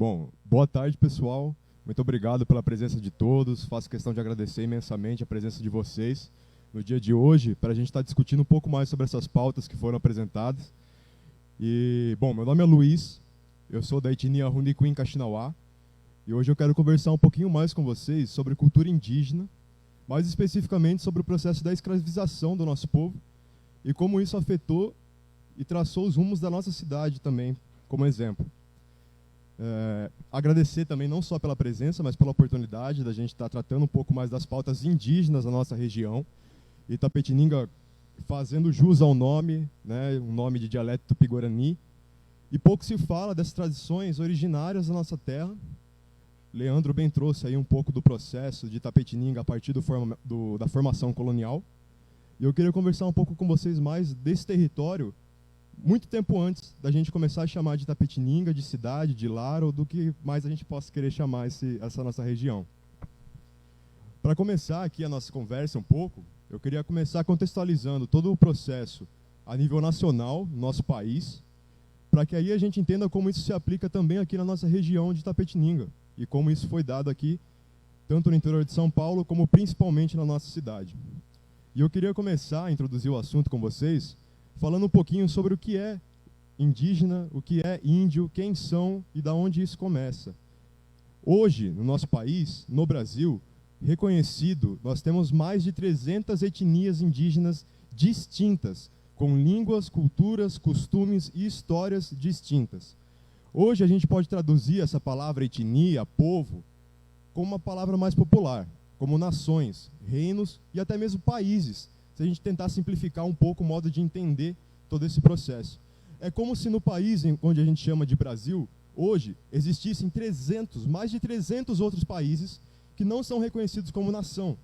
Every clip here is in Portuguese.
Bom, boa tarde, pessoal. Muito obrigado pela presença de todos. Faço questão de agradecer imensamente a presença de vocês no dia de hoje, para a gente estar discutindo um pouco mais sobre essas pautas que foram apresentadas. E, bom, meu nome é Luiz, eu sou da etnia Rundiquim Kaxinawá, e hoje eu quero conversar um pouquinho mais com vocês sobre cultura indígena, mais especificamente sobre o processo da escravização do nosso povo e como isso afetou e traçou os rumos da nossa cidade também, como exemplo. Agradecer também não só pela presença, mas pela oportunidade da gente estar tratando um pouco mais das pautas indígenas da nossa região. Itapetininga fazendo jus ao nome, né, um nome de dialeto tupi-guarani. E pouco se fala dessas tradições originárias da nossa terra. Leandro bem trouxe aí um pouco do processo de Itapetininga a partir da formação colonial. E eu queria conversar um pouco com vocês mais desse território, muito tempo antes da gente começar a chamar de Itapetininga, de cidade, de lar, ou do que mais a gente possa querer chamar essa nossa região. Para começar aqui a nossa conversa um pouco, eu queria começar contextualizando todo o processo a nível nacional, no nosso país, para que aí a gente entenda como isso se aplica também aqui na nossa região de Itapetininga, e como isso foi dado aqui, tanto no interior de São Paulo, como principalmente na nossa cidade. E eu queria começar a introduzir o assunto com vocês, falando um pouquinho sobre o que é indígena, o que é índio, quem são e da onde isso começa. Hoje, no nosso país, no Brasil, reconhecido, nós temos mais de 300 etnias indígenas distintas, com línguas, culturas, costumes e histórias distintas. Hoje a gente pode traduzir essa palavra etnia, povo, como uma palavra mais popular, como nações, reinos e até mesmo países, se a gente tentar simplificar um pouco o modo de entender todo esse processo. É como se no país onde a gente chama de Brasil, hoje, existissem mais de 300 outros países que não são reconhecidos como nação,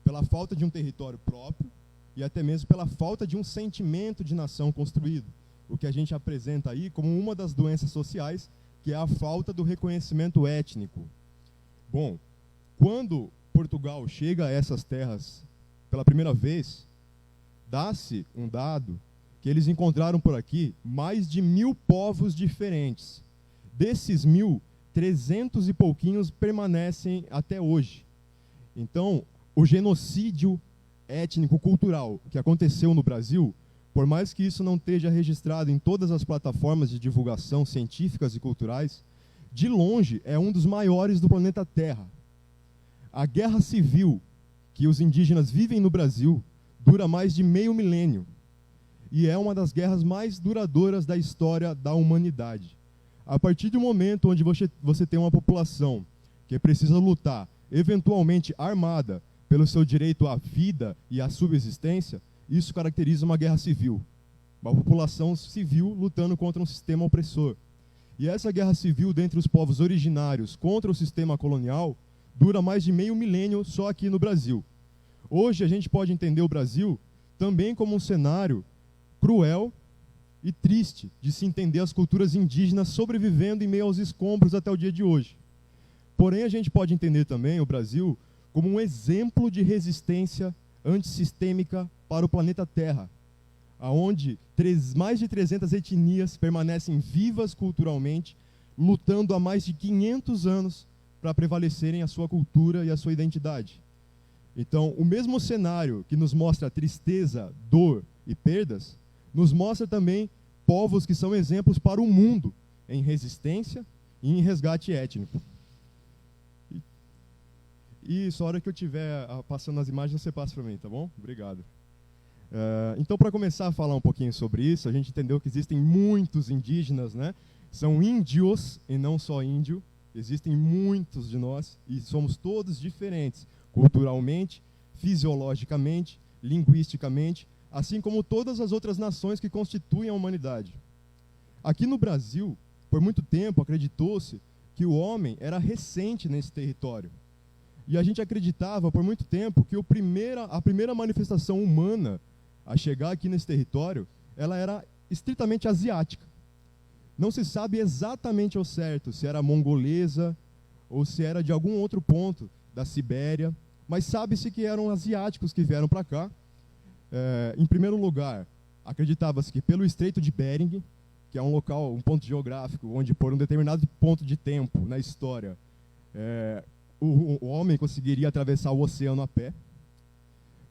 pela falta de um território próprio e até mesmo pela falta de um sentimento de nação construído, o que a gente apresenta aí como uma das doenças sociais, que é a falta do reconhecimento étnico. Bom, quando Portugal chega a essas terras pela primeira vez, dá-se um dado que eles encontraram por aqui mais de 1000 povos diferentes. Desses 1000, 300 e pouquinhos permanecem até hoje. Então, o genocídio étnico-cultural que aconteceu no Brasil, por mais que isso não esteja registrado em todas as plataformas de divulgação científicas e culturais, de longe é um dos maiores do planeta Terra. A guerra civil que os indígenas vivem no Brasil dura mais de meio milênio e é uma das guerras mais duradouras da história da humanidade. A partir do momento onde você tem uma população que precisa lutar, eventualmente armada, pelo seu direito à vida e à subsistência, isso caracteriza uma guerra civil. Uma população civil lutando contra um sistema opressor. E essa guerra civil dentre os povos originários contra o sistema colonial dura mais de meio milênio só aqui no Brasil. Hoje a gente pode entender o Brasil também como um cenário cruel e triste de se entender as culturas indígenas sobrevivendo em meio aos escombros até o dia de hoje. Porém, a gente pode entender também o Brasil como um exemplo de resistência antissistêmica para o planeta Terra, onde mais de 300 etnias permanecem vivas culturalmente, lutando há mais de 500 anos para prevalecerem a sua cultura e a sua identidade. Então, o mesmo cenário que nos mostra tristeza, dor e perdas, nos mostra também povos que são exemplos para o mundo em resistência e em resgate étnico. E isso, a hora que eu estiver passando as imagens, você passa para mim, tá bom? Obrigado. Então, para começar a falar um pouquinho sobre isso, a gente entendeu que existem muitos indígenas, né? São índios e não só índio. Existem muitos de nós e somos todos diferentes, culturalmente, fisiologicamente, linguisticamente, assim como todas as outras nações que constituem a humanidade. Aqui no Brasil, por muito tempo, acreditou-se que o homem era recente nesse território. E a gente acreditava por muito tempo que a primeira manifestação humana a chegar aqui nesse território, ela era estritamente asiática. Não se sabe exatamente ao certo se era mongolesa ou se era de algum outro ponto da Sibéria, mas sabe-se que eram asiáticos que vieram para cá. Em primeiro lugar, acreditava-se que pelo Estreito de Bering, que é um local, um ponto geográfico, onde por um determinado ponto de tempo na história, o homem conseguiria atravessar o oceano a pé.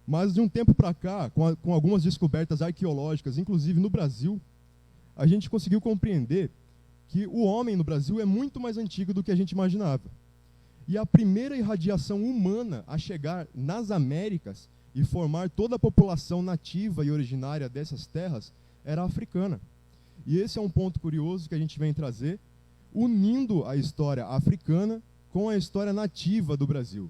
Mas de um tempo para cá, com algumas descobertas arqueológicas, inclusive no Brasil, a gente conseguiu compreender que o homem no Brasil é muito mais antigo do que a gente imaginava. E a primeira irradiação humana a chegar nas Américas e formar toda a população nativa e originária dessas terras era africana. E esse é um ponto curioso que a gente vem trazer, unindo a história africana com a história nativa do Brasil.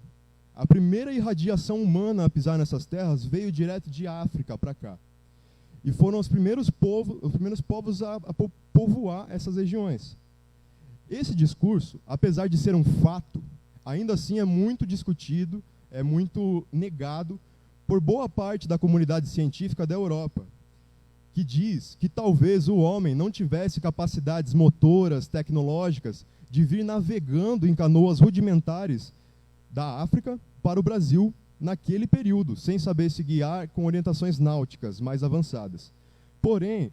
A primeira irradiação humana a pisar nessas terras veio direto de África para cá. E foram os primeiros povos a povoar essas regiões. Esse discurso, apesar de ser um fato, ainda assim é muito discutido, é muito negado por boa parte da comunidade científica da Europa, que diz que talvez o homem não tivesse capacidades motoras, tecnológicas, de vir navegando em canoas rudimentares da África para o Brasil naquele período, sem saber se guiar com orientações náuticas mais avançadas. Porém,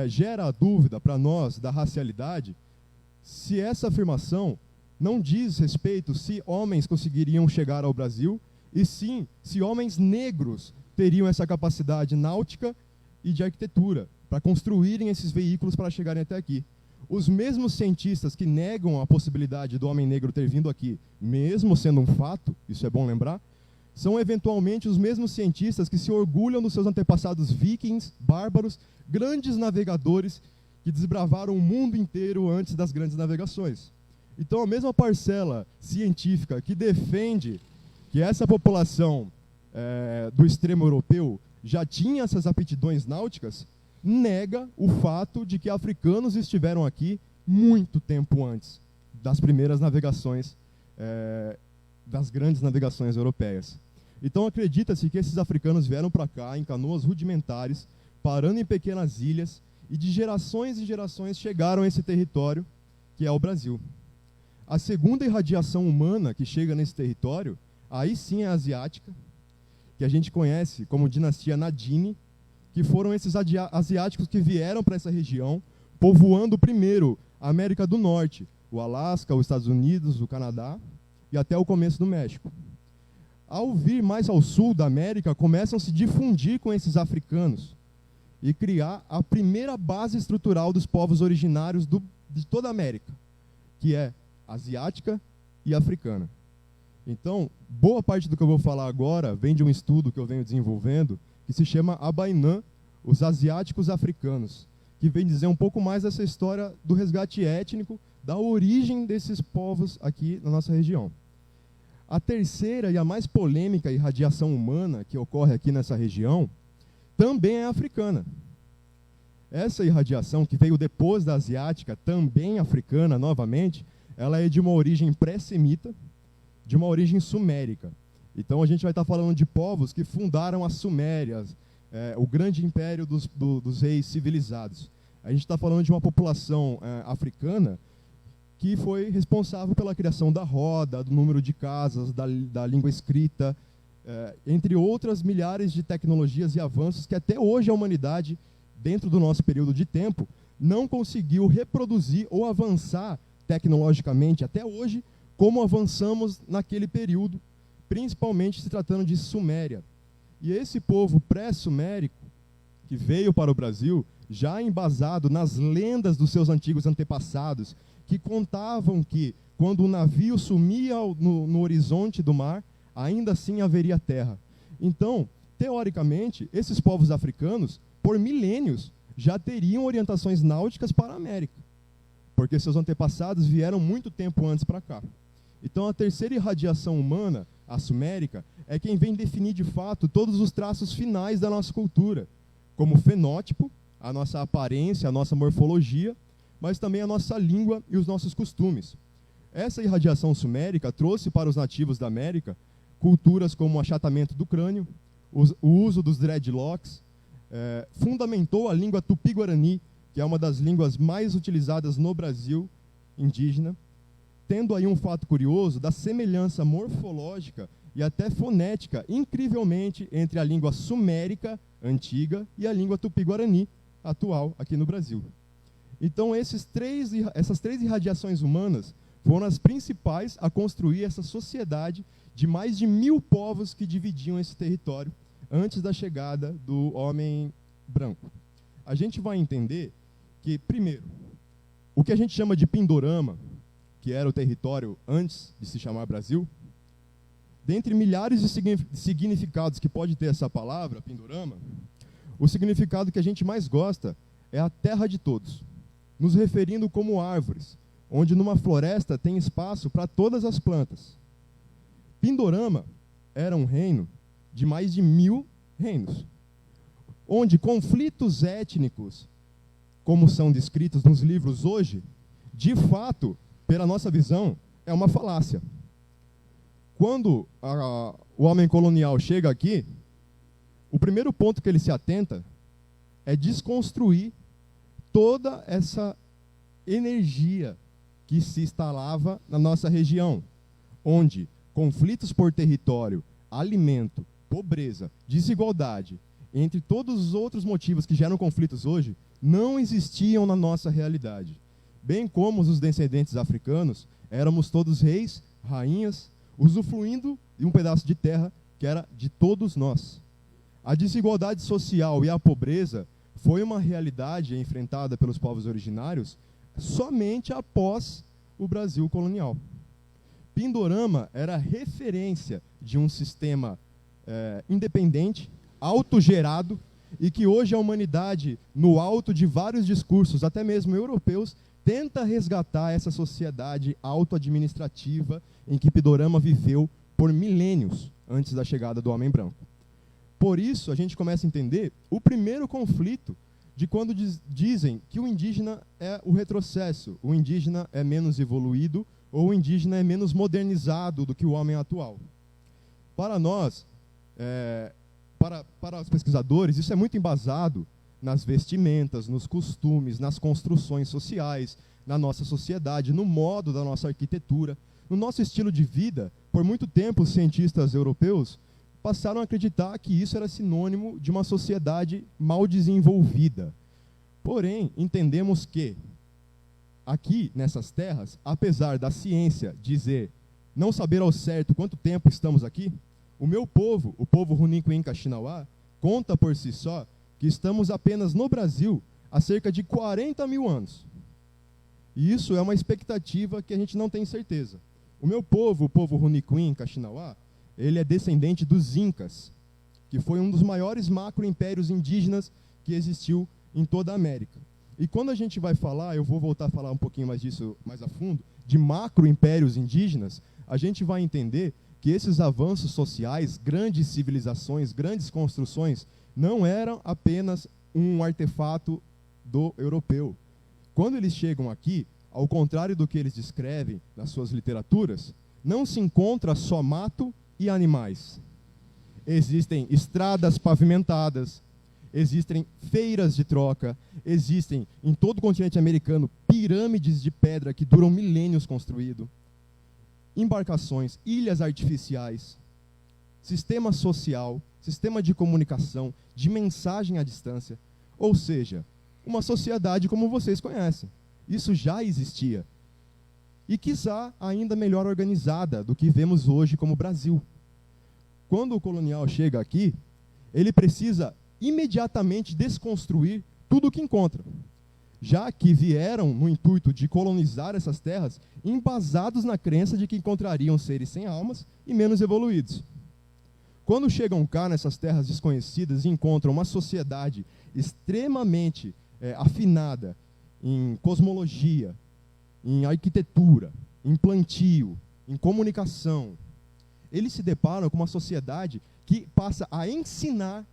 gera a dúvida para nós da racialidade se essa afirmação não diz respeito se homens conseguiriam chegar ao Brasil, e sim se homens negros teriam essa capacidade náutica e de arquitetura para construírem esses veículos para chegarem até aqui. Os mesmos cientistas que negam a possibilidade do homem negro ter vindo aqui, mesmo sendo um fato, isso é bom lembrar, são eventualmente os mesmos cientistas que se orgulham dos seus antepassados vikings, bárbaros, grandes navegadores que desbravaram o mundo inteiro antes das grandes navegações. Então, a mesma parcela científica que defende que essa população do extremo europeu já tinha essas aptidões náuticas, nega o fato de que africanos estiveram aqui muito tempo antes das primeiras navegações, das grandes navegações europeias. Então acredita-se que esses africanos vieram para cá em canoas rudimentares, parando em pequenas ilhas, e de gerações em gerações chegaram a esse território, que é o Brasil. A segunda irradiação humana que chega nesse território, aí sim é asiática, que a gente conhece como dinastia Nadini, que foram esses asiáticos que vieram para essa região, povoando primeiro a América do Norte, o Alasca, os Estados Unidos, o Canadá e até o começo do México. Ao vir mais ao sul da América, começam a se difundir com esses africanos e criar a primeira base estrutural dos povos originários de toda a América, que é asiática e africana. Então, boa parte do que eu vou falar agora vem de um estudo que eu venho desenvolvendo, que se chama Abainã, os asiáticos africanos, que vem dizer um pouco mais dessa história do resgate étnico, da origem desses povos aqui na nossa região. A terceira e a mais polêmica irradiação humana que ocorre aqui nessa região também é africana. Essa irradiação, que veio depois da asiática, também africana novamente, ela é de uma origem pré-semita, de uma origem sumérica. Então a gente vai estar falando de povos que fundaram as Sumérias, o grande império dos reis civilizados. A gente está falando de uma população africana que foi responsável pela criação da roda, do número de casas, da língua escrita, entre outras milhares de tecnologias e avanços que até hoje a humanidade, dentro do nosso período de tempo, não conseguiu reproduzir ou avançar tecnologicamente até hoje, como avançamos naquele período, principalmente se tratando de Suméria. E esse povo pré-sumérico, que veio para o Brasil, já embasado nas lendas dos seus antigos antepassados, que contavam que, quando o navio sumia no horizonte do mar, ainda assim haveria terra. Então, teoricamente, esses povos africanos, por milênios, já teriam orientações náuticas para a América, porque seus antepassados vieram muito tempo antes para cá. Então, a terceira irradiação humana, a sumérica, é quem vem definir de fato todos os traços finais da nossa cultura, como fenótipo, a nossa aparência, a nossa morfologia, mas também a nossa língua e os nossos costumes. Essa irradiação sumérica trouxe para os nativos da América culturas como o achatamento do crânio, o uso dos dreadlocks, fundamentou a língua tupi-guarani, que é uma das línguas mais utilizadas no Brasil indígena, tendo aí um fato curioso da semelhança morfológica e até fonética, incrivelmente, entre a língua sumérica antiga e a língua tupi-guarani atual aqui no Brasil. Então, essas três irradiações humanas foram as principais a construir essa sociedade de mais de 1000 povos que dividiam esse território antes da chegada do homem branco. A gente vai entender que, primeiro, o que a gente chama de Pindorama, que era o território antes de se chamar Brasil, dentre milhares de significados que pode ter essa palavra, Pindorama, o significado que a gente mais gosta é a terra de todos, nos referindo como árvores, onde numa floresta tem espaço para todas as plantas. Pindorama era um reino de mais de 1000 reinos, onde conflitos étnicos, como são descritos nos livros hoje, de fato, pela nossa visão, é uma falácia. Quando o homem colonial chega aqui, o primeiro ponto que ele se atenta é desconstruir toda essa energia que se instalava na nossa região, onde conflitos por território, alimento, pobreza, desigualdade, entre todos os outros motivos que geram conflitos hoje, não existiam na nossa realidade. Bem como os descendentes africanos, éramos todos reis, rainhas, usufruindo de um pedaço de terra que era de todos nós. A desigualdade social e a pobreza foi uma realidade enfrentada pelos povos originários somente após o Brasil colonial. Pindorama era referência de um sistema independente, autogerado, e que hoje a humanidade, no alto de vários discursos, até mesmo europeus, tenta resgatar essa sociedade auto-administrativa em que Pindorama viveu por milênios antes da chegada do homem branco. Por isso, a gente começa a entender o primeiro conflito de quando dizem que o indígena é o retrocesso, o indígena é menos evoluído ou o indígena é menos modernizado do que o homem atual. Para nós, para os pesquisadores, isso é muito embasado nas vestimentas, nos costumes, nas construções sociais, na nossa sociedade, no modo da nossa arquitetura, no nosso estilo de vida. Por muito tempo, os cientistas europeus passaram a acreditar que isso era sinônimo de uma sociedade mal desenvolvida. Porém, entendemos que, aqui, nessas terras, apesar da ciência dizer, não saber ao certo quanto tempo estamos aqui, o meu povo, o povo Runicuinca Xinauá, conta por si só que estamos apenas no Brasil há cerca de 40 mil anos. E isso é uma expectativa que a gente não tem certeza. O meu povo, o povo Runicuinca Xinauá, ele é descendente dos Incas, que foi um dos maiores macro-impérios indígenas que existiu em toda a América. E quando a gente vai falar, eu vou voltar a falar um pouquinho mais disso mais a fundo, de macro-impérios indígenas, a gente vai entender que esses avanços sociais, grandes civilizações, grandes construções, não eram apenas um artefato do europeu. Quando eles chegam aqui, ao contrário do que eles descrevem nas suas literaturas, não se encontra só mato e animais. Existem estradas pavimentadas, existem feiras de troca, existem em todo o continente americano pirâmides de pedra que duram milênios construído, embarcações, ilhas artificiais, sistema social, sistema de comunicação, de mensagem à distância, ou seja, uma sociedade como vocês conhecem. Isso já existia. E quiçá ainda melhor organizada do que vemos hoje como Brasil. Quando o colonial chega aqui, ele precisa imediatamente desconstruir tudo o que encontra, já que vieram no intuito de colonizar essas terras embasados na crença de que encontrariam seres sem almas e menos evoluídos. Quando chegam cá nessas terras desconhecidas e encontram uma sociedade extremamente afinada em cosmologia, em arquitetura, em plantio, em comunicação, eles se deparam com uma sociedade que passa a ensinar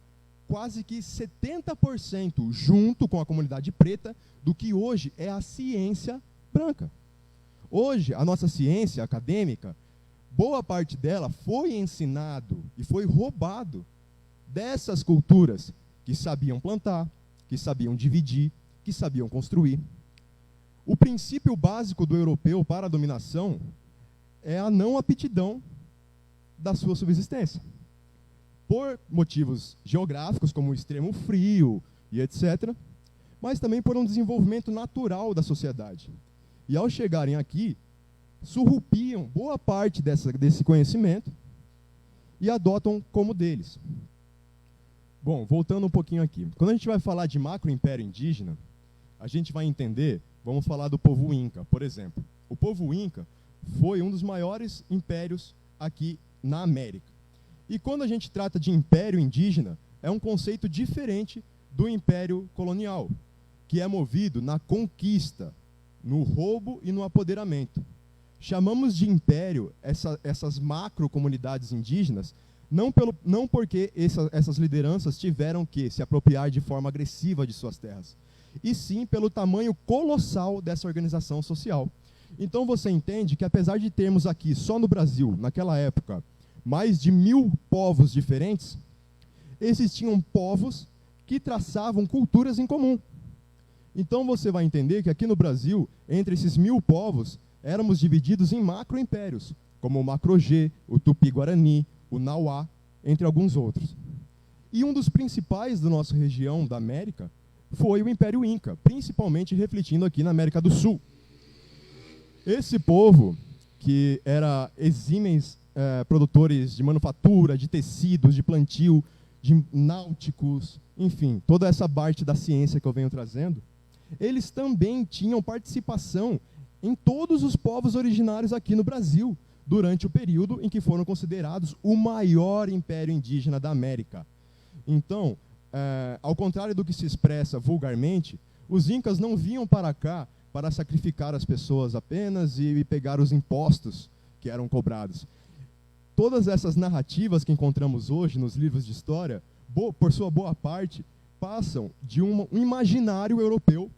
quase que 70% junto com a comunidade preta do que hoje é a ciência branca. Hoje, a nossa ciência acadêmica, boa parte dela foi ensinado e foi roubado dessas culturas que sabiam plantar, que sabiam dividir, que sabiam construir. O princípio básico do europeu para a dominação é a não aptidão da sua subsistência. Por motivos geográficos, como o extremo frio e etc., mas também por um desenvolvimento natural da sociedade. E ao chegarem aqui, surrupiam boa parte desse conhecimento e adotam como deles. Bom, voltando um pouquinho aqui. Quando a gente vai falar de macro-império indígena, a gente vai entender, vamos falar do povo Inca, por exemplo. O povo Inca foi um dos maiores impérios aqui na América. E quando a gente trata de império indígena, é um conceito diferente do império colonial, que é movido na conquista, no roubo e no apoderamento. Chamamos de império essas macro-comunidades indígenas, não porque essas lideranças tiveram que se apropriar de forma agressiva de suas terras, e sim pelo tamanho colossal dessa organização social. Então você entende que, apesar de termos aqui, só no Brasil, naquela época, mais de 1000 povos diferentes, existiam povos que traçavam culturas em comum. Então você vai entender que aqui no Brasil, entre esses 1000 povos, éramos divididos em macro-impérios, como o Macro-G, o Tupi-Guarani, o Nauá, entre alguns outros. E um dos principais da nossa região da América foi o Império Inca, principalmente refletindo aqui na América do Sul. Esse povo, que era exímeis produtores de manufatura, de tecidos, de plantio, de náuticos, enfim, toda essa parte da ciência que eu venho trazendo, eles também tinham participação em todos os povos originários aqui no Brasil, durante o período em que foram considerados o maior império indígena da América. Então, ao contrário do que se expressa vulgarmente, os incas não vinham para cá para sacrificar as pessoas apenas e pegar os impostos que eram cobrados. Todas essas narrativas que encontramos hoje nos livros de história, por sua boa parte, passam de um imaginário europeu,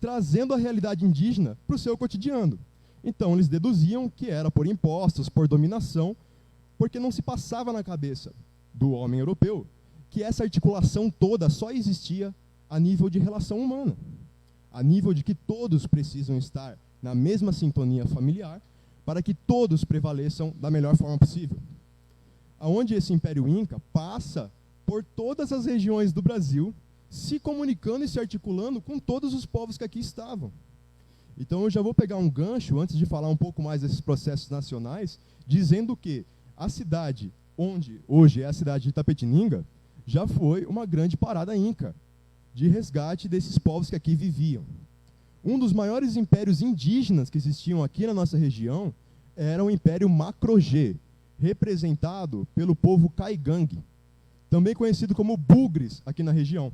trazendo a realidade indígena para o seu cotidiano. Então, eles deduziam que era por impostos, por dominação, porque não se passava na cabeça do homem europeu que essa articulação toda só existia a nível de relação humana, a nível de que todos precisam estar na mesma sintonia familiar para que todos prevaleçam da melhor forma possível. Aonde esse Império Inca passa por todas as regiões do Brasil, se comunicando e se articulando com todos os povos que aqui estavam. Então eu já vou pegar um gancho, antes de falar um pouco mais desses processos nacionais, dizendo que a cidade, onde hoje é a cidade de Itapetininga, já foi uma grande parada inca, de resgate desses povos que aqui viviam. Um dos maiores impérios indígenas que existiam aqui na nossa região era o Império Macro-G, representado pelo povo Caigangue, também conhecido como Bugres aqui na região.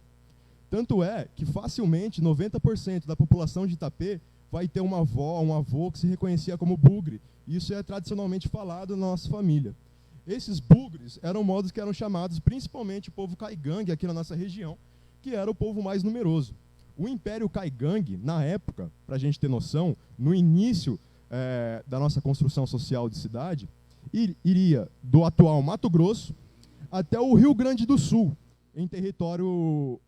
Tanto é que facilmente 90% da população de Itapê vai ter uma avó, um avô que se reconhecia como bugre. Isso é tradicionalmente falado na nossa família. Esses bugres eram modos que eram chamados principalmente o povo Caigangue aqui na nossa região, que era o povo mais numeroso. O Império Caigangue, na época, para a gente ter noção, no início da nossa construção social de cidade, iria do atual Mato Grosso até o Rio Grande do Sul, em território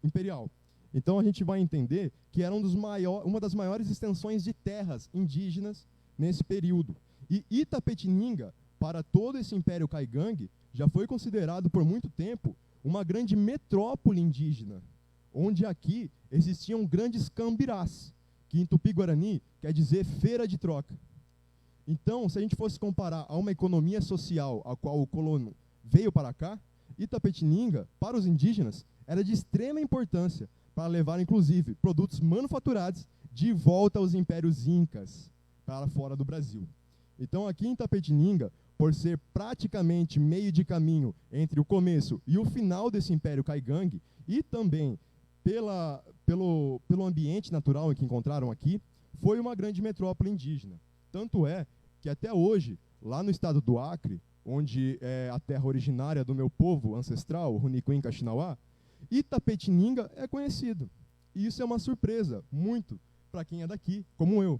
imperial. Então a gente vai entender que era uma das maiores extensões de terras indígenas nesse período. E Itapetininga, para todo esse Império Caigangue, já foi considerado por muito tempo uma grande metrópole indígena, onde aqui existiam grandes cambirás, que em Tupi-Guarani quer dizer feira de troca. Então, se a gente fosse comparar a uma economia social a qual o colono veio para cá, Itapetininga, para os indígenas, era de extrema importância para levar, inclusive, produtos manufaturados de volta aos impérios incas para fora do Brasil. Então, aqui em Itapetininga, por ser praticamente meio de caminho entre o começo e o final desse Império Caigangue, e também pelo ambiente natural que encontraram aqui, foi uma grande metrópole indígena. Tanto é que até hoje, lá no estado do Acre, onde é a terra originária do meu povo ancestral, o Runicuim Kaxinawá, Itapetininga é conhecido. E isso é uma surpresa, muito, para quem é daqui, como eu.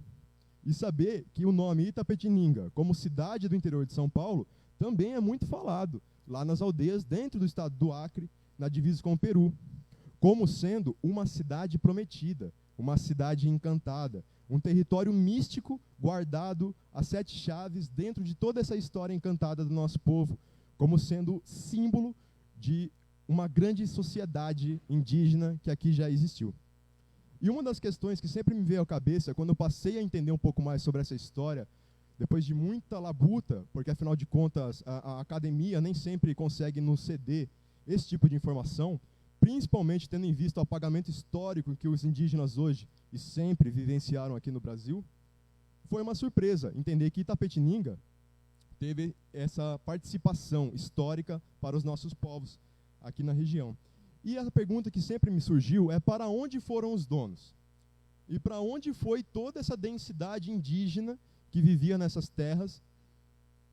E saber que o nome Itapetininga, como cidade do interior de São Paulo, também é muito falado, lá nas aldeias dentro do estado do Acre, na divisa com o Peru, como sendo uma cidade prometida, uma cidade encantada, um território místico guardado a 7 chaves dentro de toda essa história encantada do nosso povo, como sendo símbolo de uma grande sociedade indígena que aqui já existiu. E uma das questões que sempre me veio à cabeça, quando eu passei a entender um pouco mais sobre essa história, depois de muita labuta, porque afinal de contas a academia nem sempre consegue nos ceder esse tipo de informação, principalmente tendo em vista o apagamento histórico que os indígenas hoje e sempre vivenciaram aqui no Brasil, foi uma surpresa entender que Itapetininga teve essa participação histórica para os nossos povos aqui na região. E a pergunta que sempre me surgiu é: para onde foram os donos? E para onde foi toda essa densidade indígena que vivia nessas terras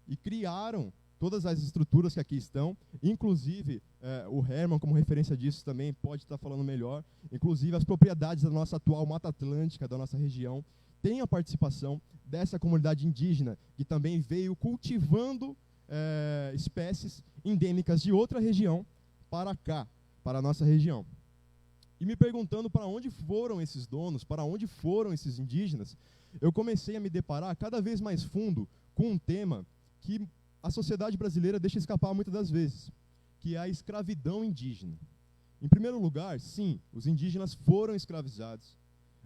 e criaram todas as estruturas que aqui estão, inclusive o Herman, como referência disso, também pode estar falando melhor, inclusive as propriedades da nossa atual Mata Atlântica, da nossa região, tem a participação dessa comunidade indígena, que também veio cultivando espécies endêmicas de outra região para cá, para a nossa região. E me perguntando para onde foram esses donos, para onde foram esses indígenas, eu comecei a me deparar cada vez mais fundo com um tema que a sociedade brasileira deixa escapar muitas das vezes, que é a escravidão indígena. Em primeiro lugar, sim, os indígenas foram escravizados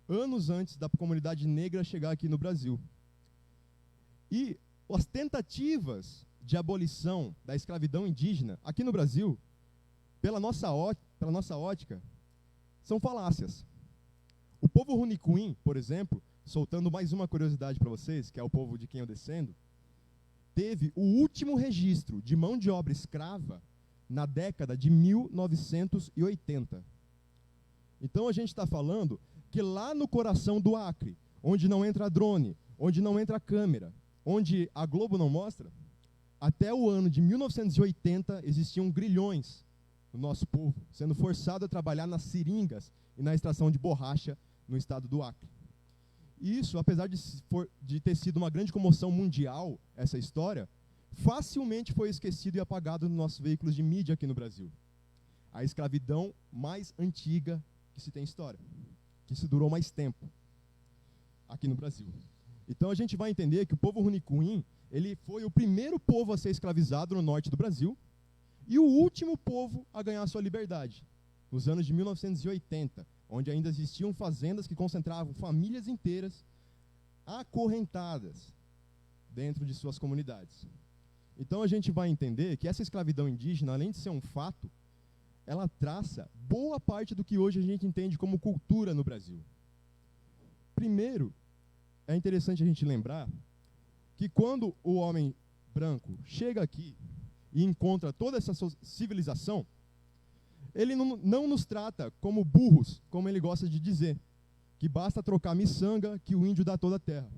anos antes da comunidade negra chegar aqui no Brasil. E as tentativas de abolição da escravidão indígena aqui no Brasil, pela nossa ótica, são falácias. O povo Runicuim, por exemplo, soltando mais uma curiosidade para vocês, que é o povo de quem eu descendo, teve o último registro de mão de obra escrava na década de 1980. Então a gente está falando que lá no coração do Acre, onde não entra drone, onde não entra câmera, onde a Globo não mostra, até o ano de 1980 existiam grilhões no nosso povo, sendo forçado a trabalhar nas seringas e na extração de borracha no estado do Acre. E isso, apesar de ter sido uma grande comoção mundial, essa história, facilmente foi esquecido e apagado nos nossos veículos de mídia aqui no Brasil. A escravidão mais antiga que se tem história, que se durou mais tempo aqui no Brasil. Então a gente vai entender que o povo Runicuim, ele foi o primeiro povo a ser escravizado no norte do Brasil e o último povo a ganhar sua liberdade, nos anos de 1980, onde ainda existiam fazendas que concentravam famílias inteiras acorrentadas dentro de suas comunidades. Então a gente vai entender que essa escravidão indígena, além de ser um fato, ela traça boa parte do que hoje a gente entende como cultura no Brasil. Primeiro, é interessante a gente lembrar que quando o homem branco chega aqui e encontra toda essa civilização, ele não nos trata como burros, como ele gosta de dizer, que basta trocar miçanga que o índio dá toda a terra.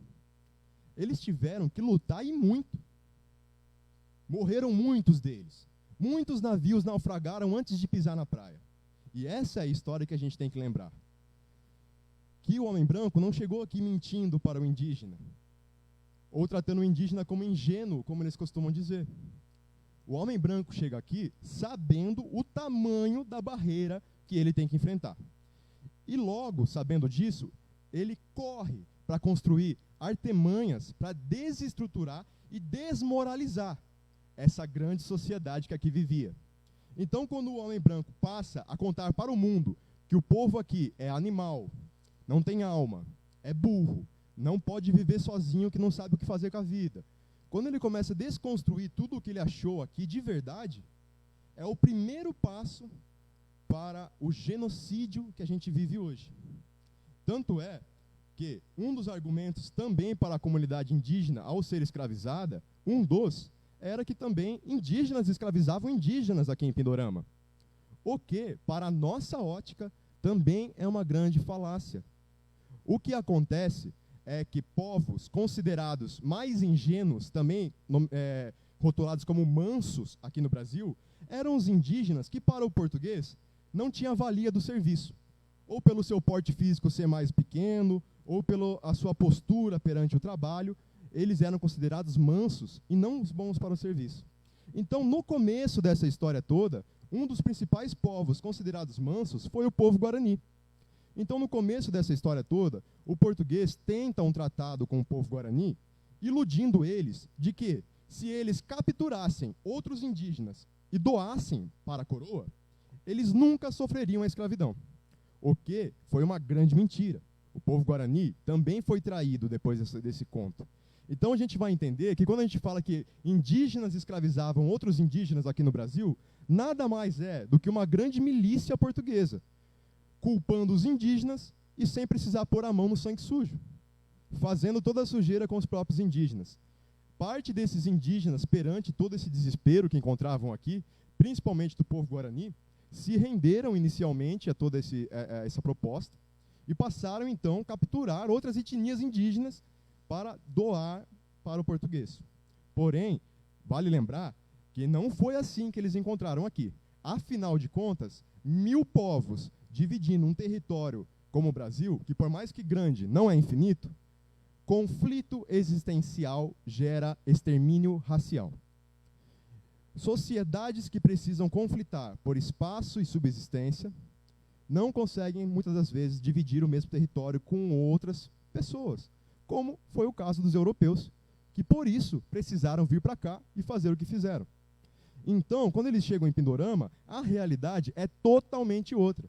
Eles tiveram que lutar e muito. Morreram muitos deles. Muitos navios naufragaram antes de pisar na praia. E essa é a história que a gente tem que lembrar. Que o homem branco não chegou aqui mentindo para o indígena, ou tratando o indígena como ingênuo, como eles costumam dizer. O homem branco chega aqui sabendo o tamanho da barreira que ele tem que enfrentar. E logo, sabendo disso, ele corre para construir artimanhas para desestruturar e desmoralizar essa grande sociedade que aqui vivia. Então, quando o homem branco passa a contar para o mundo que o povo aqui é animal, não tem alma, é burro, não pode viver sozinho, que não sabe o que fazer com a vida, quando ele começa a desconstruir tudo o que ele achou aqui de verdade, é o primeiro passo para o genocídio que a gente vive hoje. Tanto é que um dos argumentos também para a comunidade indígena ao ser escravizada, era que também indígenas escravizavam indígenas aqui em Pindorama. O que, para a nossa ótica, também é uma grande falácia. O que acontece é que povos considerados mais ingênuos, também rotulados como mansos aqui no Brasil, eram os indígenas que, para o português, não tinha valia do serviço. Ou pelo seu porte físico ser mais pequeno, ou pela sua postura perante o trabalho, eles eram considerados mansos e não bons para o serviço. Então, no começo dessa história toda, um dos principais povos considerados mansos foi o povo Guarani. Então, no começo dessa história toda, o português tenta um tratado com o povo Guarani, iludindo eles de que, se eles capturassem outros indígenas e doassem para a coroa, eles nunca sofreriam a escravidão. o que foi uma grande mentira. O povo guarani também foi traído depois desse conto. Então a gente vai entender que quando a gente fala que indígenas escravizavam outros indígenas aqui no Brasil, nada mais é do que uma grande milícia portuguesa, culpando os indígenas e sem precisar pôr a mão no sangue sujo, fazendo toda a sujeira com os próprios indígenas. Parte desses indígenas, perante todo esse desespero que encontravam aqui, principalmente do povo guarani, se renderam inicialmente a toda essa proposta e passaram, então, a capturar outras etnias indígenas para doar para o português. Porém, vale lembrar que não foi assim que eles encontraram aqui. Afinal de contas, 1000 povos dividindo um território como o Brasil, que por mais que grande, não é infinito, conflito existencial gera extermínio racial. Sociedades que precisam conflitar por espaço e subsistência não conseguem, muitas das vezes, dividir o mesmo território com outras pessoas, como foi o caso dos europeus, que por isso precisaram vir para cá e fazer o que fizeram. Então, quando eles chegam em Pindorama, a realidade é totalmente outra.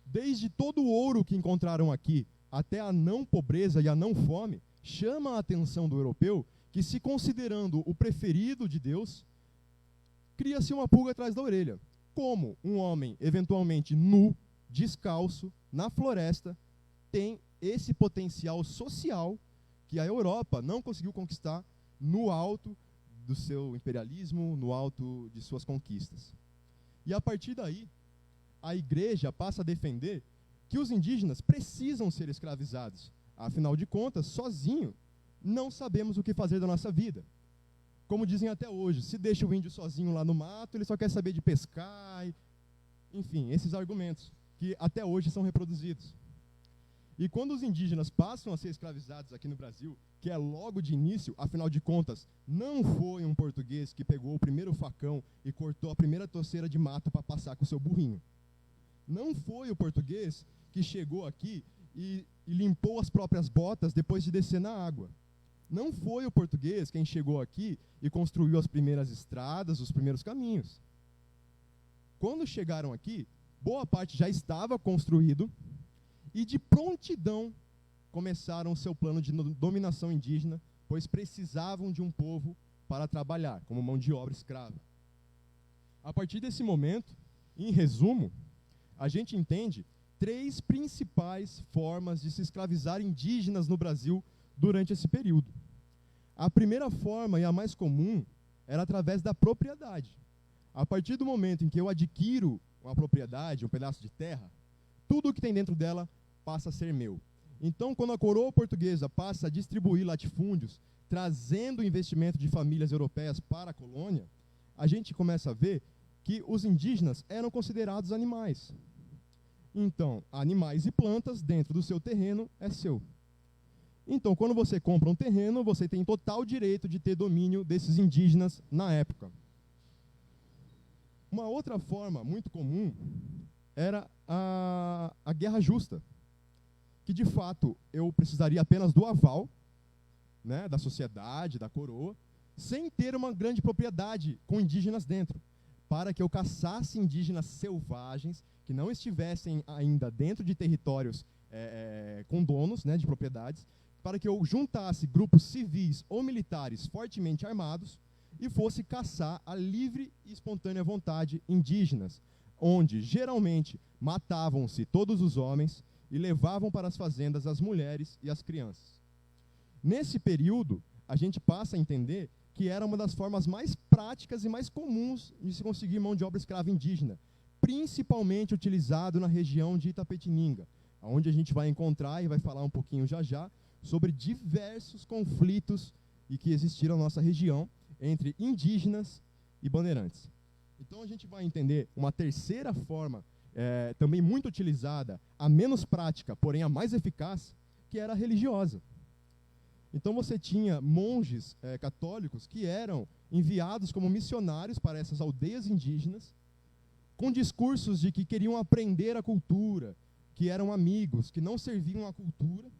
Desde todo o ouro que encontraram aqui, até a não pobreza e a não fome, chama a atenção do europeu que, se considerando o preferido de Deus, cria-se uma pulga atrás da orelha. Como um homem, eventualmente nu, descalço, na floresta, tem esse potencial social que a Europa não conseguiu conquistar no alto do seu imperialismo, no alto de suas conquistas. E a partir daí, a igreja passa a defender que os indígenas precisam ser escravizados. Afinal de contas, sozinho, não sabemos o que fazer da nossa vida. Como dizem até hoje, se deixa o índio sozinho lá no mato, ele só quer saber de pescar, enfim, esses argumentos que até hoje são reproduzidos. E quando os indígenas passam a ser escravizados aqui no Brasil, que é logo de início, afinal de contas, não foi um português que pegou o primeiro facão e cortou a primeira toceira de mato para passar com o seu burrinho. Não foi o português que chegou aqui e limpou as próprias botas depois de descer na água. Não foi o português quem chegou aqui e construiu as primeiras estradas, os primeiros caminhos. Quando chegaram aqui, boa parte já estava construído e de prontidão começaram o seu plano de dominação indígena, pois precisavam de um povo para trabalhar, como mão de obra escrava. A partir desse momento, em resumo, a gente entende 3 principais formas de se escravizar indígenas no Brasil durante esse período. A primeira forma, e a mais comum, era através da propriedade. A partir do momento em que eu adquiro uma propriedade, um pedaço de terra, tudo o que tem dentro dela passa a ser meu. Então, quando a coroa portuguesa passa a distribuir latifúndios, trazendo o investimento de famílias europeias para a colônia, a gente começa a ver que os indígenas eram considerados animais. Então, animais e plantas dentro do seu terreno é seu. Então, quando você compra um terreno, você tem total direito de ter domínio desses indígenas na época. Uma outra forma muito comum era a guerra justa, que de fato eu precisaria apenas do aval, né, da sociedade, da coroa, sem ter uma grande propriedade com indígenas dentro, para que eu caçasse indígenas selvagens que não estivessem ainda dentro de territórios com donos, né, de propriedades, para que eu juntasse grupos civis ou militares fortemente armados e fosse caçar a livre e espontânea vontade indígenas, onde geralmente matavam-se todos os homens e levavam para as fazendas as mulheres e as crianças. Nesse período, a gente passa a entender que era uma das formas mais práticas e mais comuns de se conseguir mão de obra escrava indígena, principalmente utilizado na região de Itapetininga, onde a gente vai encontrar e vai falar um pouquinho já sobre diversos conflitos e que existiram na nossa região entre indígenas e bandeirantes. Então a gente vai entender uma terceira forma, também muito utilizada, a menos prática, porém a mais eficaz, que era a religiosa. Então você tinha monges católicos que eram enviados como missionários para essas aldeias indígenas, com discursos de que queriam aprender a cultura, que eram amigos, que não serviam à cultura,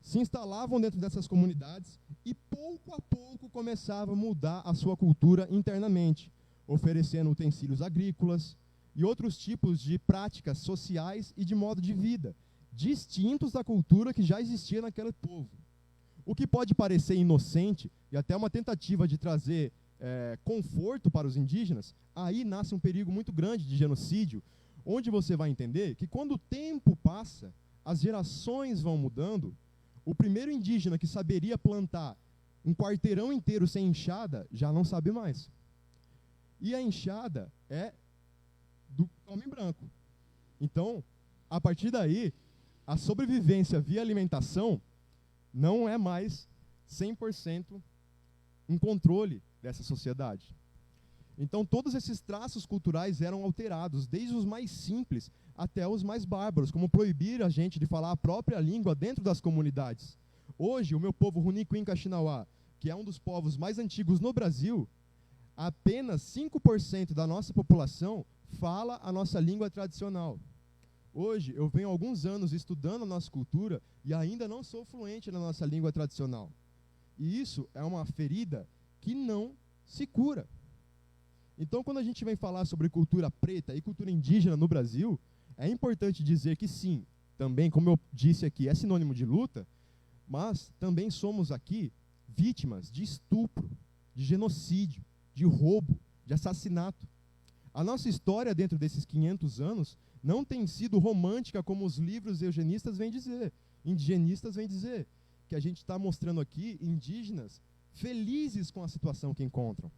se instalavam dentro dessas comunidades e pouco a pouco começavam a mudar a sua cultura internamente, oferecendo utensílios agrícolas, e outros tipos de práticas sociais e de modo de vida, distintos da cultura que já existia naquele povo. O que pode parecer inocente e até uma tentativa de trazer conforto para os indígenas, aí nasce um perigo muito grande de genocídio, onde você vai entender que quando o tempo passa, as gerações vão mudando, o primeiro indígena que saberia plantar um quarteirão inteiro sem enxada, já não sabe mais. E a enxada é do homem branco. Então, a partir daí, a sobrevivência via alimentação não é mais 100% um controle dessa sociedade. Então, todos esses traços culturais eram alterados, desde os mais simples até os mais bárbaros, como proibir a gente de falar a própria língua dentro das comunidades. Hoje, o meu povo Runicuim-Kaxinawá, que é um dos povos mais antigos no Brasil, apenas 5% da nossa população fala a nossa língua tradicional. Hoje, eu venho há alguns anos estudando a nossa cultura e ainda não sou fluente na nossa língua tradicional. E isso é uma ferida que não se cura. Então, quando a gente vem falar sobre cultura preta e cultura indígena no Brasil, é importante dizer que sim, também, como eu disse aqui, é sinônimo de luta, mas também somos aqui vítimas de estupro, de genocídio, de roubo, de assassinato. A nossa história dentro desses 500 anos não tem sido romântica como os livros eugenistas vêm dizer, indigenistas vêm dizer, que a gente está mostrando aqui indígenas felizes com a situação que encontram.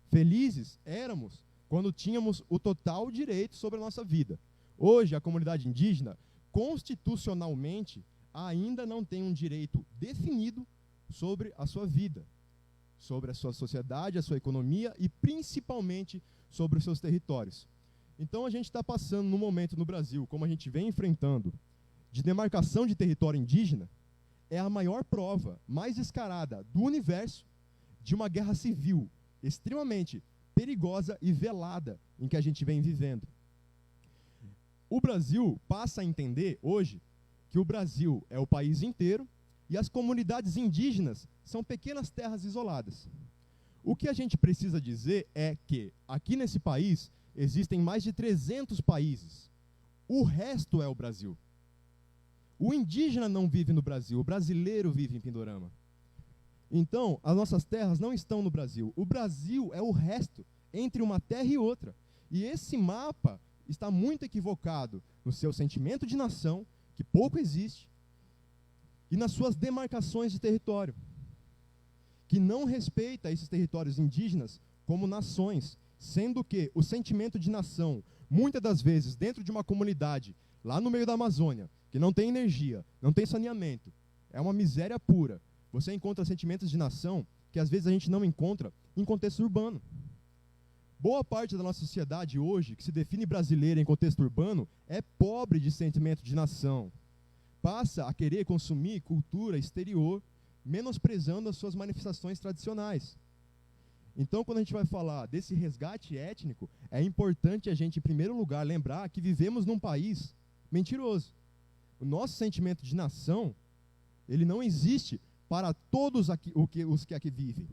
Felizes éramos quando tínhamos o total direito sobre a nossa vida. Hoje, a comunidade indígena, constitucionalmente, ainda não tem um direito definido sobre a sua vida, sobre a sua sociedade, a sua economia e, principalmente, sobre os seus territórios. Então, a gente está passando num momento no Brasil, como a gente vem enfrentando, de demarcação de território indígena, é a maior prova, mais descarada do universo, de uma guerra civil extremamente perigosa e velada em que a gente vem vivendo. O Brasil passa a entender hoje que o Brasil é o país inteiro e as comunidades indígenas são pequenas terras isoladas. O que a gente precisa dizer é que aqui nesse país existem mais de 300 países. O resto é o Brasil. O indígena não vive no Brasil, o brasileiro vive em Pindorama. Então, as nossas terras não estão no Brasil. O Brasil é o resto entre uma terra e outra. E esse mapa está muito equivocado no seu sentimento de nação, que pouco existe, e nas suas demarcações de território, que não respeita esses territórios indígenas como nações, sendo que o sentimento de nação, muitas das vezes, dentro de uma comunidade, lá no meio da Amazônia, que não tem energia, não tem saneamento, é uma miséria pura. Você encontra sentimentos de nação que às vezes a gente não encontra em contexto urbano. Boa parte da nossa sociedade hoje, que se define brasileira em contexto urbano, é pobre de sentimento de nação. Passa a querer consumir cultura exterior, menosprezando as suas manifestações tradicionais. Então, quando a gente vai falar desse resgate étnico, é importante a gente, em primeiro lugar, lembrar que vivemos num país mentiroso. O nosso sentimento de nação, ele não existe para todos aqui, os que aqui vivem.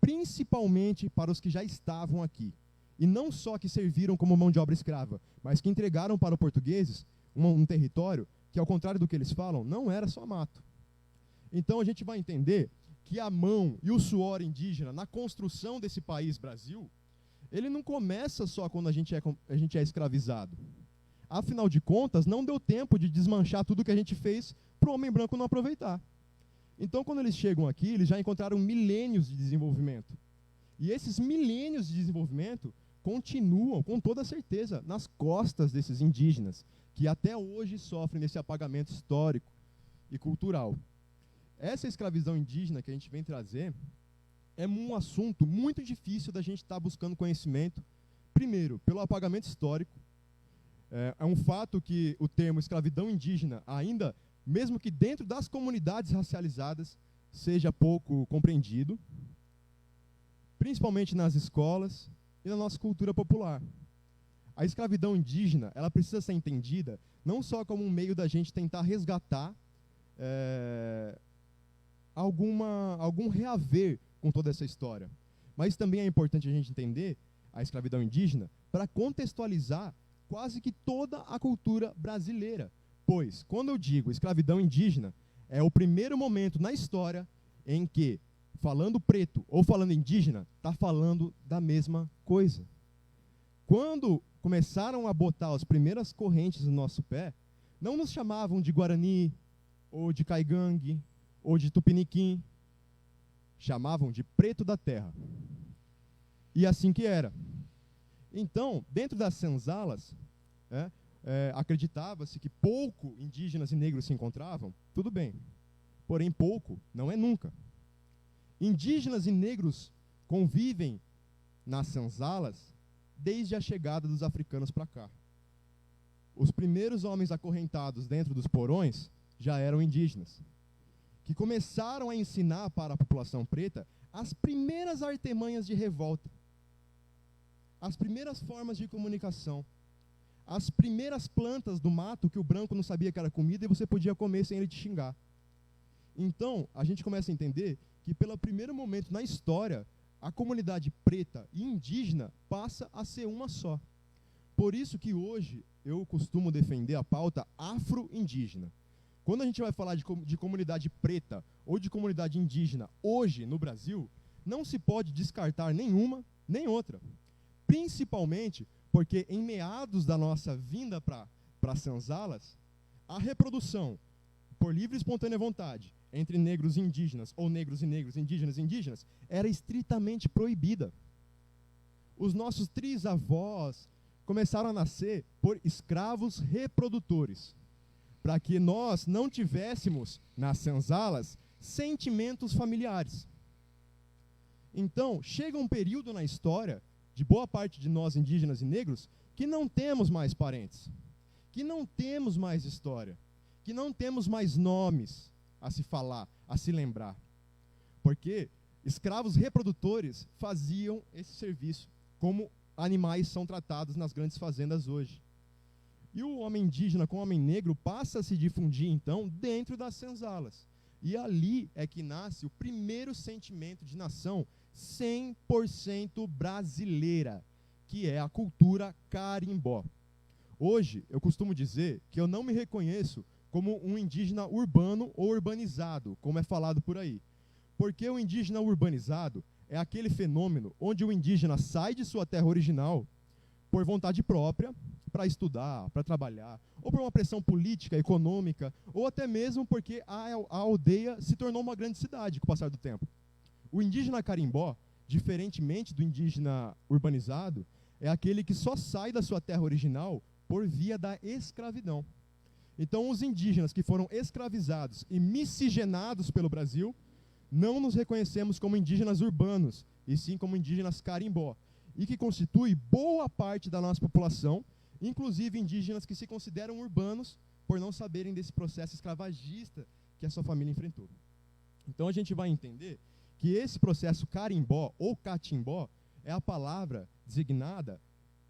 Principalmente para os que já estavam aqui. E não só que serviram como mão de obra escrava, mas que entregaram para os portugueses um território que, ao contrário do que eles falam, não era só mato. Então a gente vai entender que a mão e o suor indígena na construção desse país Brasil, ele não começa só quando a gente é escravizado. Afinal de contas, não deu tempo de desmanchar tudo que a gente fez para o homem branco não aproveitar. Então, quando eles chegam aqui, eles já encontraram milênios de desenvolvimento. E esses milênios de desenvolvimento continuam, com toda certeza, nas costas desses indígenas, que até hoje sofrem desse apagamento histórico e cultural. Essa escravidão indígena que a gente vem trazer é um assunto muito difícil da gente estar buscando conhecimento. Primeiro, pelo apagamento histórico. É um fato que o termo escravidão indígena ainda, mesmo que dentro das comunidades racializadas, seja pouco compreendido, principalmente nas escolas e na nossa cultura popular. A escravidão indígena, ela precisa ser entendida não só como um meio da gente tentar resgatar algum reaver com toda essa história, mas também é importante a gente entender a escravidão indígena para contextualizar quase que toda a cultura brasileira. Pois, quando eu digo escravidão indígena, é o primeiro momento na história em que, falando preto ou falando indígena, está falando da mesma coisa. Quando começaram a botar as primeiras correntes no nosso pé, não nos chamavam de Guarani, ou de Caigangue, ou de Tupiniquim. Chamavam de preto da terra. E assim que era. Então, dentro das senzalas, acreditava-se que pouco indígenas e negros se encontravam, tudo bem. Porém, pouco não é nunca. Indígenas e negros convivem nas senzalas desde a chegada dos africanos para cá. Os primeiros homens acorrentados dentro dos porões já eram indígenas, que começaram a ensinar para a população preta as primeiras artimanhas de revolta, as primeiras formas de comunicação, as primeiras plantas do mato que o branco não sabia que era comida e você podia comer sem ele te xingar. Então, a gente começa a entender que, pelo primeiro momento na história, a comunidade preta e indígena passa a ser uma só. Por isso que hoje eu costumo defender a pauta afro-indígena. Quando a gente vai falar de comunidade preta ou de comunidade indígena hoje no Brasil, não se pode descartar nenhuma nem outra. Principalmente porque em meados da nossa vinda para as senzalas, a reprodução por livre e espontânea vontade entre negros e indígenas, ou negros e negros, indígenas e indígenas, era estritamente proibida. Os nossos trisavós começaram a nascer por escravos reprodutores, para que nós não tivéssemos, nas senzalas, sentimentos familiares. Então, chega um período na história, de boa parte de nós indígenas e negros, que não temos mais parentes, que não temos mais história, que não temos mais nomes a se falar, a se lembrar. Porque escravos reprodutores faziam esse serviço, como animais são tratados nas grandes fazendas hoje. E o homem indígena com o homem negro passa a se difundir, então, dentro das senzalas. E ali é que nasce o primeiro sentimento de nação 100% brasileira, que é a cultura carimbó. Hoje, eu costumo dizer que eu não me reconheço como um indígena urbano ou urbanizado, como é falado por aí. Porque o indígena urbanizado é aquele fenômeno onde o indígena sai de sua terra original por vontade própria, para estudar, para trabalhar, ou por uma pressão política, econômica, ou até mesmo porque a aldeia se tornou uma grande cidade com o passar do tempo. O indígena carimbó, diferentemente do indígena urbanizado, é aquele que só sai da sua terra original por via da escravidão. Então, os indígenas que foram escravizados e miscigenados pelo Brasil, não nos reconhecemos como indígenas urbanos, e sim como indígenas carimbó, e que constitui boa parte da nossa população, inclusive indígenas que se consideram urbanos por não saberem desse processo escravagista que a sua família enfrentou. Então, a gente vai entender que esse processo carimbó ou catimbó é a palavra designada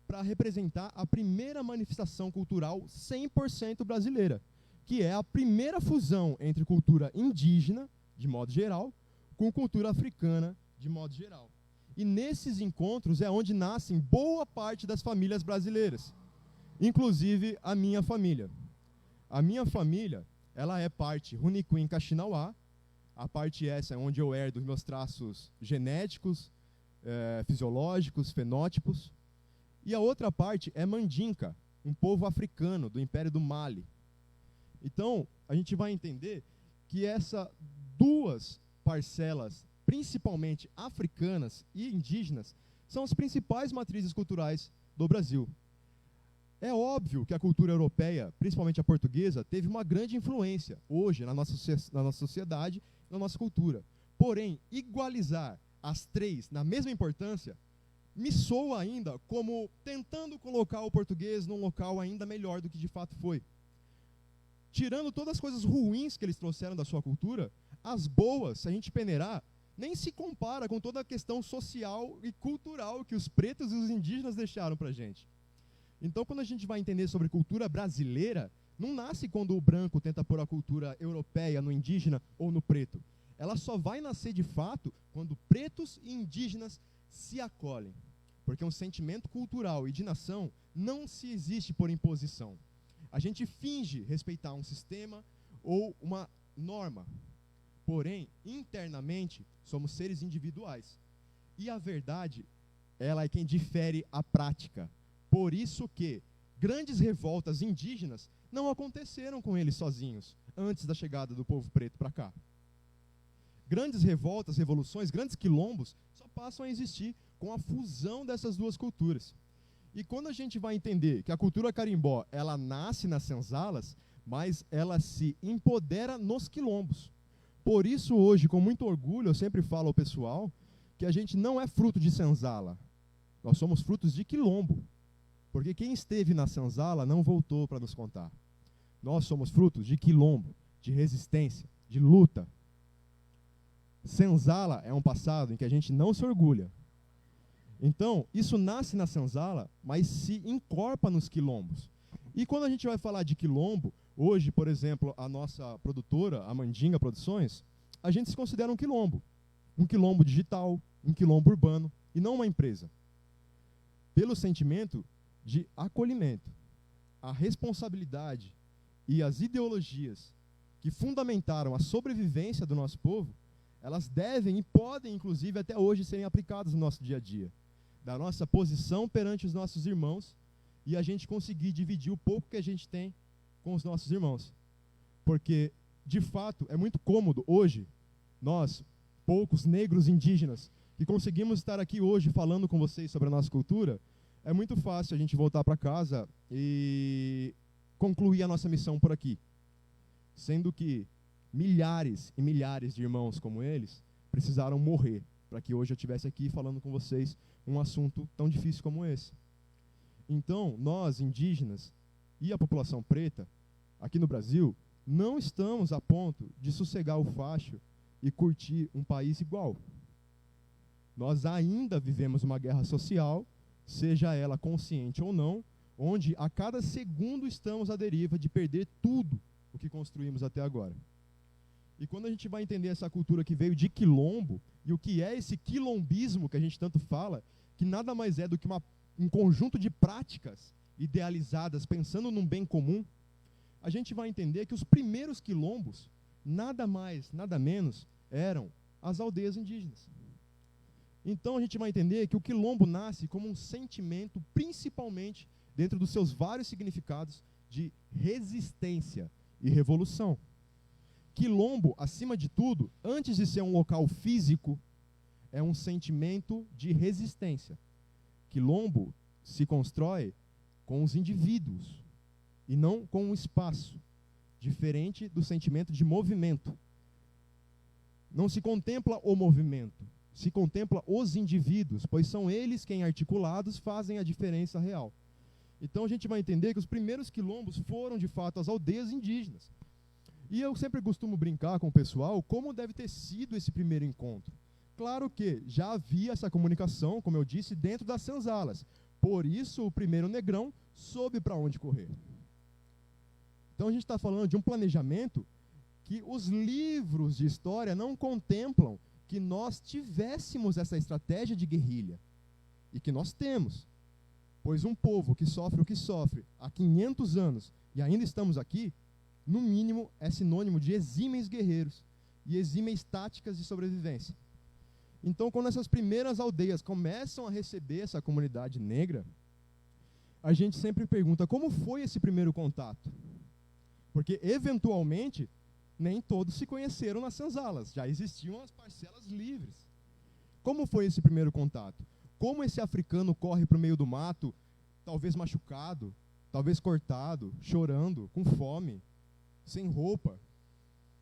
para representar a primeira manifestação cultural 100% brasileira, que é a primeira fusão entre cultura indígena, de modo geral, com cultura africana, de modo geral. E nesses encontros é onde nascem boa parte das famílias brasileiras, inclusive a minha família. A minha família, ela é parte Runicuim Kaxinauá, a parte essa é onde eu herdo os meus traços genéticos, fisiológicos, fenótipos. E a outra parte é Mandinka, um povo africano do Império do Mali. Então, a gente vai entender que essas duas parcelas, principalmente africanas e indígenas, são as principais matrizes culturais do Brasil. É óbvio que a cultura europeia, principalmente a portuguesa, teve uma grande influência hoje na nossa sociedade, na nossa cultura. Porém, igualizar as três na mesma importância me soa ainda como tentando colocar o português num local ainda melhor do que de fato foi. Tirando todas as coisas ruins que eles trouxeram da sua cultura, as boas, se a gente peneirar, nem se compara com toda a questão social e cultural que os pretos e os indígenas deixaram para a gente. Então, quando a gente vai entender sobre cultura brasileira, não nasce quando o branco tenta pôr a cultura europeia no indígena ou no preto. Ela só vai nascer de fato quando pretos e indígenas se acolhem. Porque um sentimento cultural e de nação não se existe por imposição. A gente finge respeitar um sistema ou uma norma. Porém, internamente, somos seres individuais. E a verdade, ela é quem difere a prática. Por isso que grandes revoltas indígenas não aconteceram com eles sozinhos, antes da chegada do povo preto para cá. Grandes revoltas, revoluções, grandes quilombos só passam a existir com a fusão dessas duas culturas. E quando a gente vai entender que a cultura carimbó, ela nasce nas senzalas, mas ela se empodera nos quilombos. Por isso hoje, com muito orgulho, eu sempre falo ao pessoal que a gente não é fruto de senzala. Nós somos frutos de quilombo. Porque quem esteve na senzala não voltou para nos contar. Nós somos frutos de quilombo, de resistência, de luta. Senzala é um passado em que a gente não se orgulha. Então, isso nasce na senzala, mas se encorpa nos quilombos. E quando a gente vai falar de quilombo, hoje, por exemplo, a nossa produtora, a Mandinga Produções, a gente se considera um quilombo digital, um quilombo urbano, e não uma empresa. Pelo sentimento de acolhimento, a responsabilidade e as ideologias que fundamentaram a sobrevivência do nosso povo, elas devem e podem, inclusive, até hoje serem aplicadas no nosso dia a dia. Da nossa posição perante os nossos irmãos e a gente conseguir dividir o pouco que a gente tem com os nossos irmãos. Porque, de fato, é muito cômodo hoje, nós, poucos negros indígenas, que conseguimos estar aqui hoje falando com vocês sobre a nossa cultura, é muito fácil a gente voltar para casa e concluir a nossa missão por aqui. Sendo que milhares e milhares de irmãos como eles precisaram morrer para que hoje eu estivesse aqui falando com vocês um assunto tão difícil como esse. Então, nós, indígenas, e a população preta, aqui no Brasil, não estamos a ponto de sossegar o facho e curtir um país igual. Nós ainda vivemos uma guerra social, seja ela consciente ou não, onde a cada segundo estamos à deriva de perder tudo o que construímos até agora. E quando a gente vai entender essa cultura que veio de quilombo, e o que é esse quilombismo que a gente tanto fala, que nada mais é do que um conjunto de práticas idealizadas pensando num bem comum, a gente vai entender que os primeiros quilombos, nada mais, nada menos, eram as aldeias indígenas. Então a gente vai entender que o quilombo nasce como um sentimento, principalmente dentro dos seus vários significados de resistência e revolução. Quilombo, acima de tudo, antes de ser um local físico, é um sentimento de resistência. Quilombo se constrói com os indivíduos e não com um espaço, diferente do sentimento de movimento. Não se contempla o movimento, se contempla os indivíduos, pois são eles quem, articulados, fazem a diferença real. Então a gente vai entender que os primeiros quilombos foram, de fato, as aldeias indígenas. E eu sempre costumo brincar com o pessoal como deve ter sido esse primeiro encontro. Claro que já havia essa comunicação, como eu disse, dentro das senzalas. Por isso, o primeiro negrão soube para onde correr. Então a gente está falando de um planejamento que os livros de história não contemplam que nós tivéssemos essa estratégia de guerrilha. E que nós temos. Pois um povo que sofre o que sofre há 500 anos e ainda estamos aqui, no mínimo é sinônimo de exímeis guerreiros e exímeis táticas de sobrevivência. Então, quando essas primeiras aldeias começam a receber essa comunidade negra, a gente sempre pergunta como foi esse primeiro contato? Porque, eventualmente, nem todos se conheceram nas senzalas, já existiam as parcelas livres. Como foi esse primeiro contato? Como esse africano corre para o meio do mato, talvez machucado, talvez cortado, chorando, com fome, sem roupa?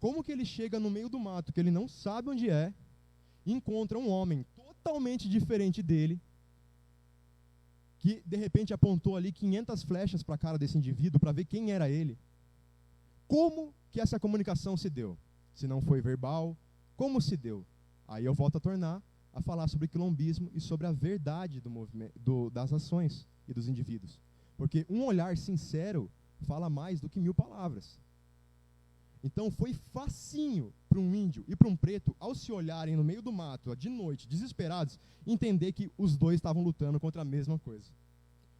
Como que ele chega no meio do mato, que ele não sabe onde é, encontra um homem totalmente diferente dele, que de repente apontou ali 500 flechas para a cara desse indivíduo para ver quem era ele? Como que essa comunicação se deu? Se não foi verbal, como se deu? Aí eu volto a falar sobre quilombismo e sobre a verdade do movimento, das ações e dos indivíduos. Porque um olhar sincero fala mais do que 1000 palavras. Então foi facinho para um índio e para um preto, ao se olharem no meio do mato, de noite, desesperados, entender que os dois estavam lutando contra a mesma coisa.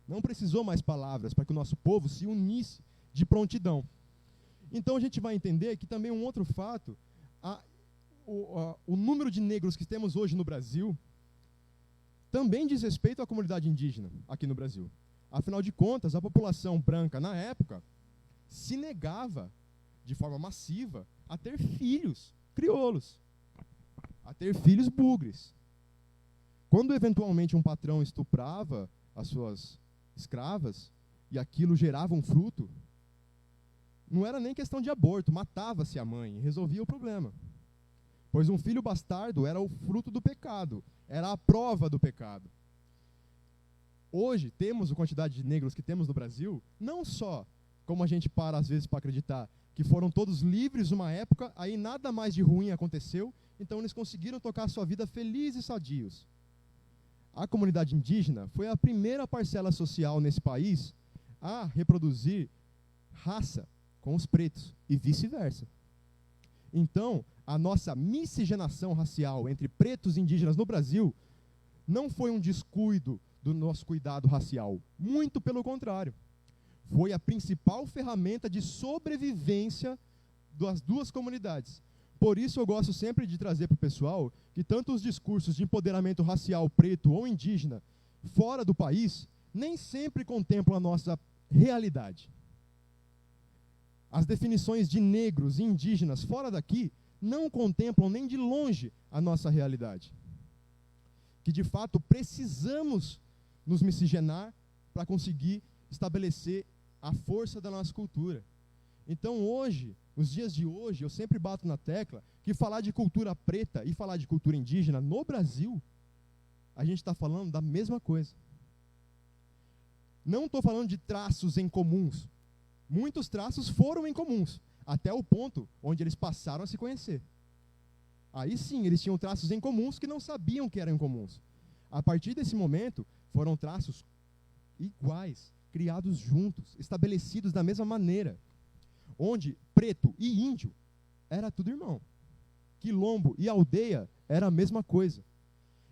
Não precisou mais palavras para que o nosso povo se unisse de prontidão. Então a gente vai entender que também um outro fato, o número de negros que temos hoje no Brasil também diz respeito à comunidade indígena aqui no Brasil. Afinal de contas, a população branca na época se negava de forma massiva a ter filhos crioulos, a ter filhos bugres. Quando eventualmente um patrão estuprava as suas escravas e aquilo gerava um fruto, não era nem questão de aborto, matava-se a mãe e resolvia o problema. Pois um filho bastardo era o fruto do pecado, era a prova do pecado. Hoje temos a quantidade de negros que temos no Brasil, não só, como a gente para às vezes para acreditar, que foram todos livres numa época, aí nada mais de ruim aconteceu, então eles conseguiram tocar sua vida felizes e sadios. A comunidade indígena foi a primeira parcela social nesse país a reproduzir raça com os pretos e vice-versa. Então, a nossa miscigenação racial entre pretos e indígenas no Brasil não foi um descuido do nosso cuidado racial, muito pelo contrário. Foi a principal ferramenta de sobrevivência das duas comunidades. Por isso eu gosto sempre de trazer para o pessoal que tanto os discursos de empoderamento racial preto ou indígena fora do país nem sempre contemplam a nossa realidade. As definições de negros e indígenas fora daqui não contemplam nem de longe a nossa realidade. Que de fato precisamos nos miscigenar para conseguir estabelecer a força da nossa cultura. Então hoje, nos dias de hoje, eu sempre bato na tecla que falar de cultura preta e falar de cultura indígena no Brasil, a gente está falando da mesma coisa. Não estou falando de traços em comuns. Muitos traços foram em comuns, até o ponto onde eles passaram a se conhecer. Aí sim, eles tinham traços em comuns que não sabiam que eram incomuns. A partir desse momento, foram traços iguais, criados juntos, estabelecidos da mesma maneira, onde preto e índio era tudo irmão. Quilombo e aldeia era a mesma coisa.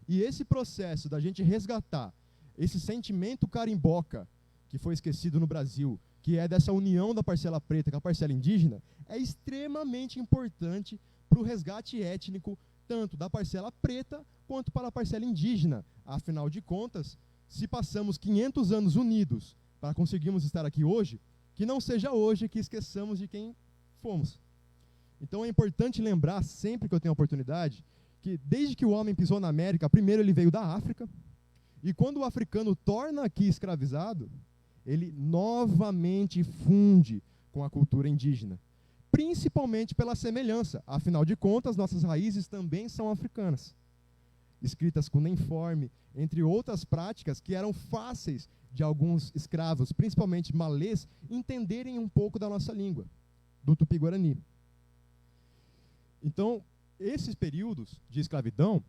E esse processo da gente resgatar esse sentimento carimboca que foi esquecido no Brasil, que é dessa união da parcela preta com a parcela indígena, é extremamente importante para o resgate étnico, tanto da parcela preta quanto para a parcela indígena. Afinal de contas, se passamos 500 anos unidos para conseguirmos estar aqui hoje, que não seja hoje que esqueçamos de quem fomos. Então é importante lembrar, sempre que eu tenho a oportunidade, que desde que o homem pisou na América, primeiro ele veio da África, e quando o africano torna aqui escravizado, ele novamente funde com a cultura indígena, principalmente pela semelhança. Afinal de contas, nossas raízes também são africanas, escritas cuneiforme, entre outras práticas que eram fáceis de alguns escravos, principalmente malês, entenderem um pouco da nossa língua, do Tupi-Guarani. Então, esses períodos de escravidão,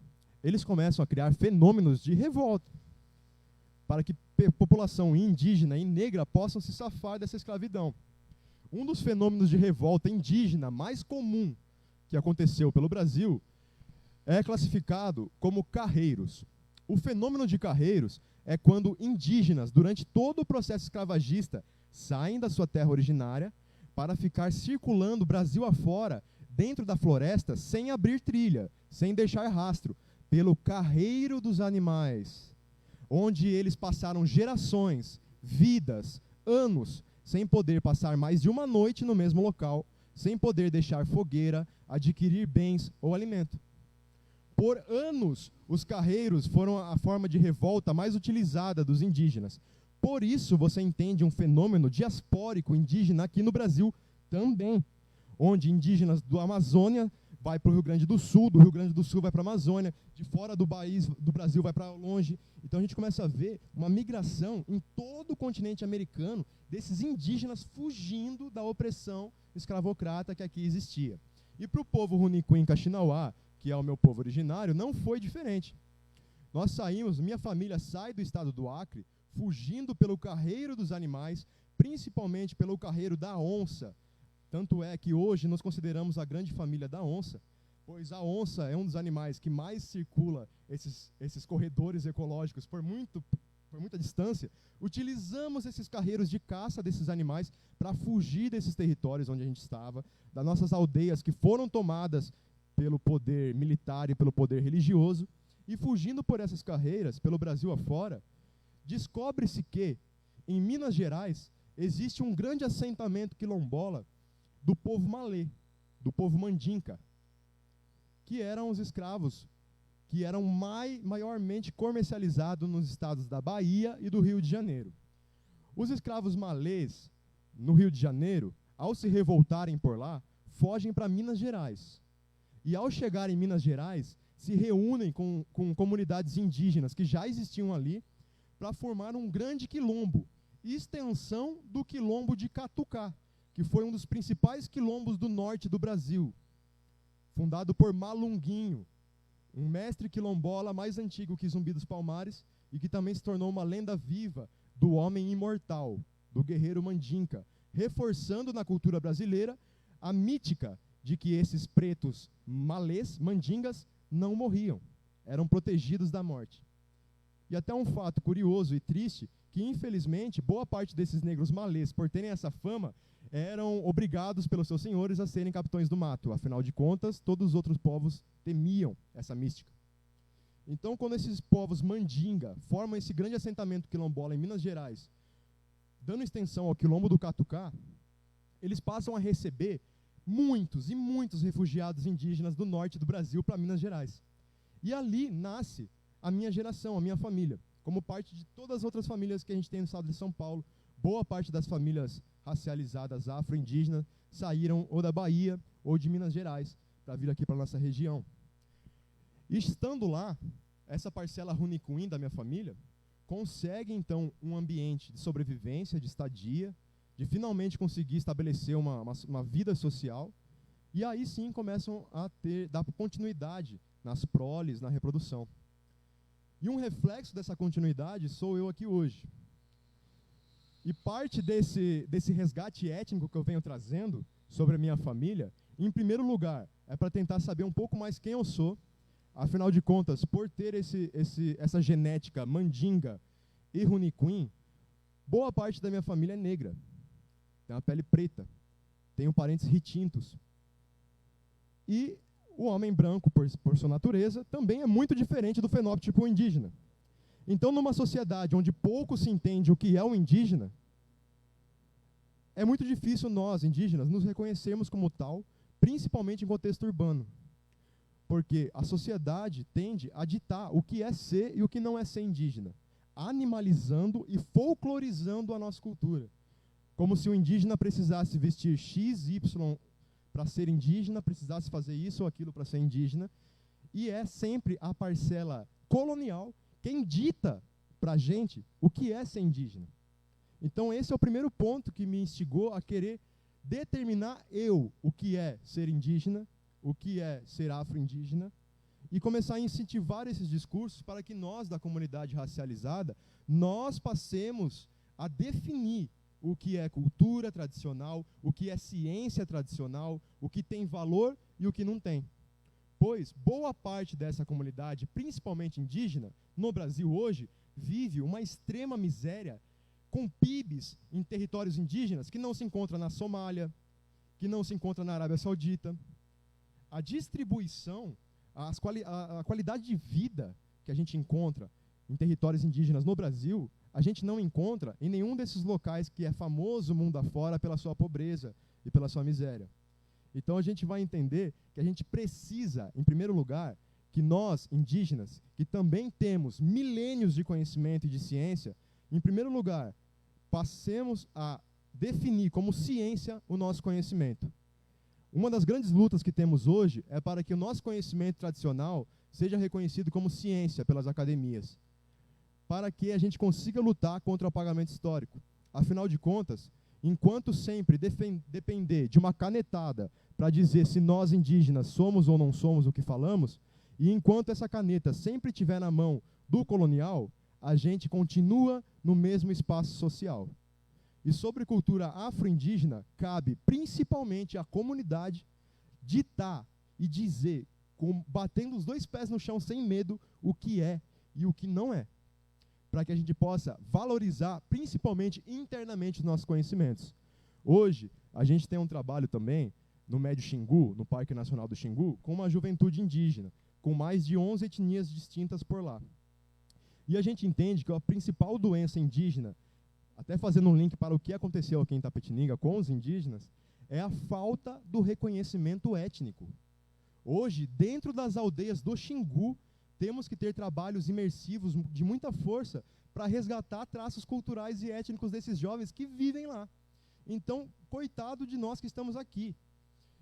eles começam a criar fenômenos de revolta, para que a população indígena e negra possam se safar dessa escravidão. Um dos fenômenos de revolta indígena mais comum que aconteceu pelo Brasil é classificado como carreiros. O fenômeno de carreiros é quando indígenas, durante todo o processo escravagista, saem da sua terra originária para ficar circulando Brasil afora, dentro da floresta, sem abrir trilha, sem deixar rastro, pelo carreiro dos animais, onde eles passaram gerações, vidas, anos, sem poder passar mais de uma noite no mesmo local, sem poder deixar fogueira, adquirir bens ou alimento. Por anos, os carreiros foram a forma de revolta mais utilizada dos indígenas. Por isso, você entende um fenômeno diaspórico indígena aqui no Brasil também, onde indígenas do Amazônia vai para o Rio Grande do Sul vai para a Amazônia, de fora do Brasil vai para longe. Então a gente começa a ver uma migração em todo o continente americano desses indígenas fugindo da opressão escravocrata que aqui existia. E para o povo Runicuim Kaxinawá, que é o meu povo originário, não foi diferente. Nós saímos, minha família sai do estado do Acre, fugindo pelo carreiro dos animais, principalmente pelo carreiro da onça, Tanto é que hoje nos consideramos a grande família da onça, pois a onça é um dos animais que mais circula esses corredores ecológicos por muita distância. Utilizamos esses carreiros de caça desses animais para fugir desses territórios onde a gente estava, das nossas aldeias que foram tomadas pelo poder militar e pelo poder religioso, e fugindo por essas carreiras, pelo Brasil afora, descobre-se que, em Minas Gerais, existe um grande assentamento quilombola do povo malê, do povo mandinca, que eram os escravos que eram maiormente comercializados nos estados da Bahia e do Rio de Janeiro. Os escravos malês, no Rio de Janeiro, ao se revoltarem por lá, fogem para Minas Gerais. E ao chegar em Minas Gerais, se reúnem com comunidades indígenas que já existiam ali, para formar um grande quilombo, extensão do quilombo de Catucá, que foi um dos principais quilombos do norte do Brasil, fundado por Malunguinho, um mestre quilombola mais antigo que Zumbi dos Palmares e que também se tornou uma lenda viva do homem imortal, do guerreiro mandinca, reforçando na cultura brasileira a mítica de que esses pretos malês, mandingas, não morriam, eram protegidos da morte. E até um fato curioso e triste, que infelizmente boa parte desses negros malês, por terem essa fama, eram obrigados pelos seus senhores a serem capitães do mato. Afinal de contas, todos os outros povos temiam essa mística. Então, quando esses povos mandinga formam esse grande assentamento quilombola em Minas Gerais, dando extensão ao quilombo do Catucá, eles passam a receber muitos e muitos refugiados indígenas do norte do Brasil para Minas Gerais. E ali nasce a minha geração, a minha família, como parte de todas as outras famílias que a gente tem no estado de São Paulo. Boa parte das famílias racializadas afro-indígenas saíram ou da Bahia ou de Minas Gerais para vir aqui para a nossa região. E estando lá, essa parcela Runicuim da minha família consegue então um ambiente de sobrevivência, de estadia, de finalmente conseguir estabelecer uma vida social, e aí sim começam a dar continuidade nas proles, na reprodução. E um reflexo dessa continuidade sou eu aqui hoje. E parte desse resgate étnico que eu venho trazendo sobre a minha família, em primeiro lugar, é para tentar saber um pouco mais quem eu sou. Afinal de contas, por ter essa genética mandinga e Runicuim, boa parte da minha família é negra. Tem uma pele preta. Tenho parentes retintos. E o homem branco, por sua natureza, também é muito diferente do fenótipo indígena. Então, numa sociedade onde pouco se entende o que é o indígena, é muito difícil nós, indígenas, nos reconhecermos como tal, principalmente em contexto urbano. Porque a sociedade tende a ditar o que é ser e o que não é ser indígena, animalizando e folclorizando a nossa cultura. Como se o indígena precisasse vestir X, Y para ser indígena, precisasse fazer isso ou aquilo para ser indígena. E é sempre a parcela colonial quem dita para a gente o que é ser indígena. Então esse é o primeiro ponto que me instigou a querer determinar o que é ser indígena, o que é ser afro-indígena, e começar a incentivar esses discursos para que nós, da comunidade racializada, nós passemos a definir o que é cultura tradicional, o que é ciência tradicional, o que tem valor e o que não tem. Pois boa parte dessa comunidade, principalmente indígena, no Brasil hoje, vive uma extrema miséria com PIBs em territórios indígenas que não se encontra na Somália, que não se encontra na Arábia Saudita. A distribuição, a qualidade de vida que a gente encontra em territórios indígenas no Brasil, a gente não encontra em nenhum desses locais que é famoso mundo afora pela sua pobreza e pela sua miséria. Então a gente vai entender que a gente precisa, em primeiro lugar, que nós, indígenas, que também temos milênios de conhecimento e de ciência, em primeiro lugar, passemos a definir como ciência o nosso conhecimento. Uma das grandes lutas que temos hoje é para que o nosso conhecimento tradicional seja reconhecido como ciência pelas academias, para que a gente consiga lutar contra o apagamento histórico. Afinal de contas, enquanto sempre depender de uma canetada para dizer se nós indígenas somos ou não somos o que falamos, e enquanto essa caneta sempre estiver na mão do colonial, a gente continua no mesmo espaço social. E sobre cultura afro-indígena, cabe principalmente à comunidade ditar e dizer, batendo os dois pés no chão sem medo, o que é e o que não é, para que a gente possa valorizar, principalmente internamente, os nossos conhecimentos. Hoje, a gente tem um trabalho também no Médio Xingu, no Parque Nacional do Xingu, com uma juventude indígena, com mais de 11 etnias distintas por lá. E a gente entende que a principal doença indígena, até fazendo um link para o que aconteceu aqui em Itapetininga com os indígenas, é a falta do reconhecimento étnico. Hoje, dentro das aldeias do Xingu, temos que ter trabalhos imersivos de muita força para resgatar traços culturais e étnicos desses jovens que vivem lá. Então, coitado de nós que estamos aqui.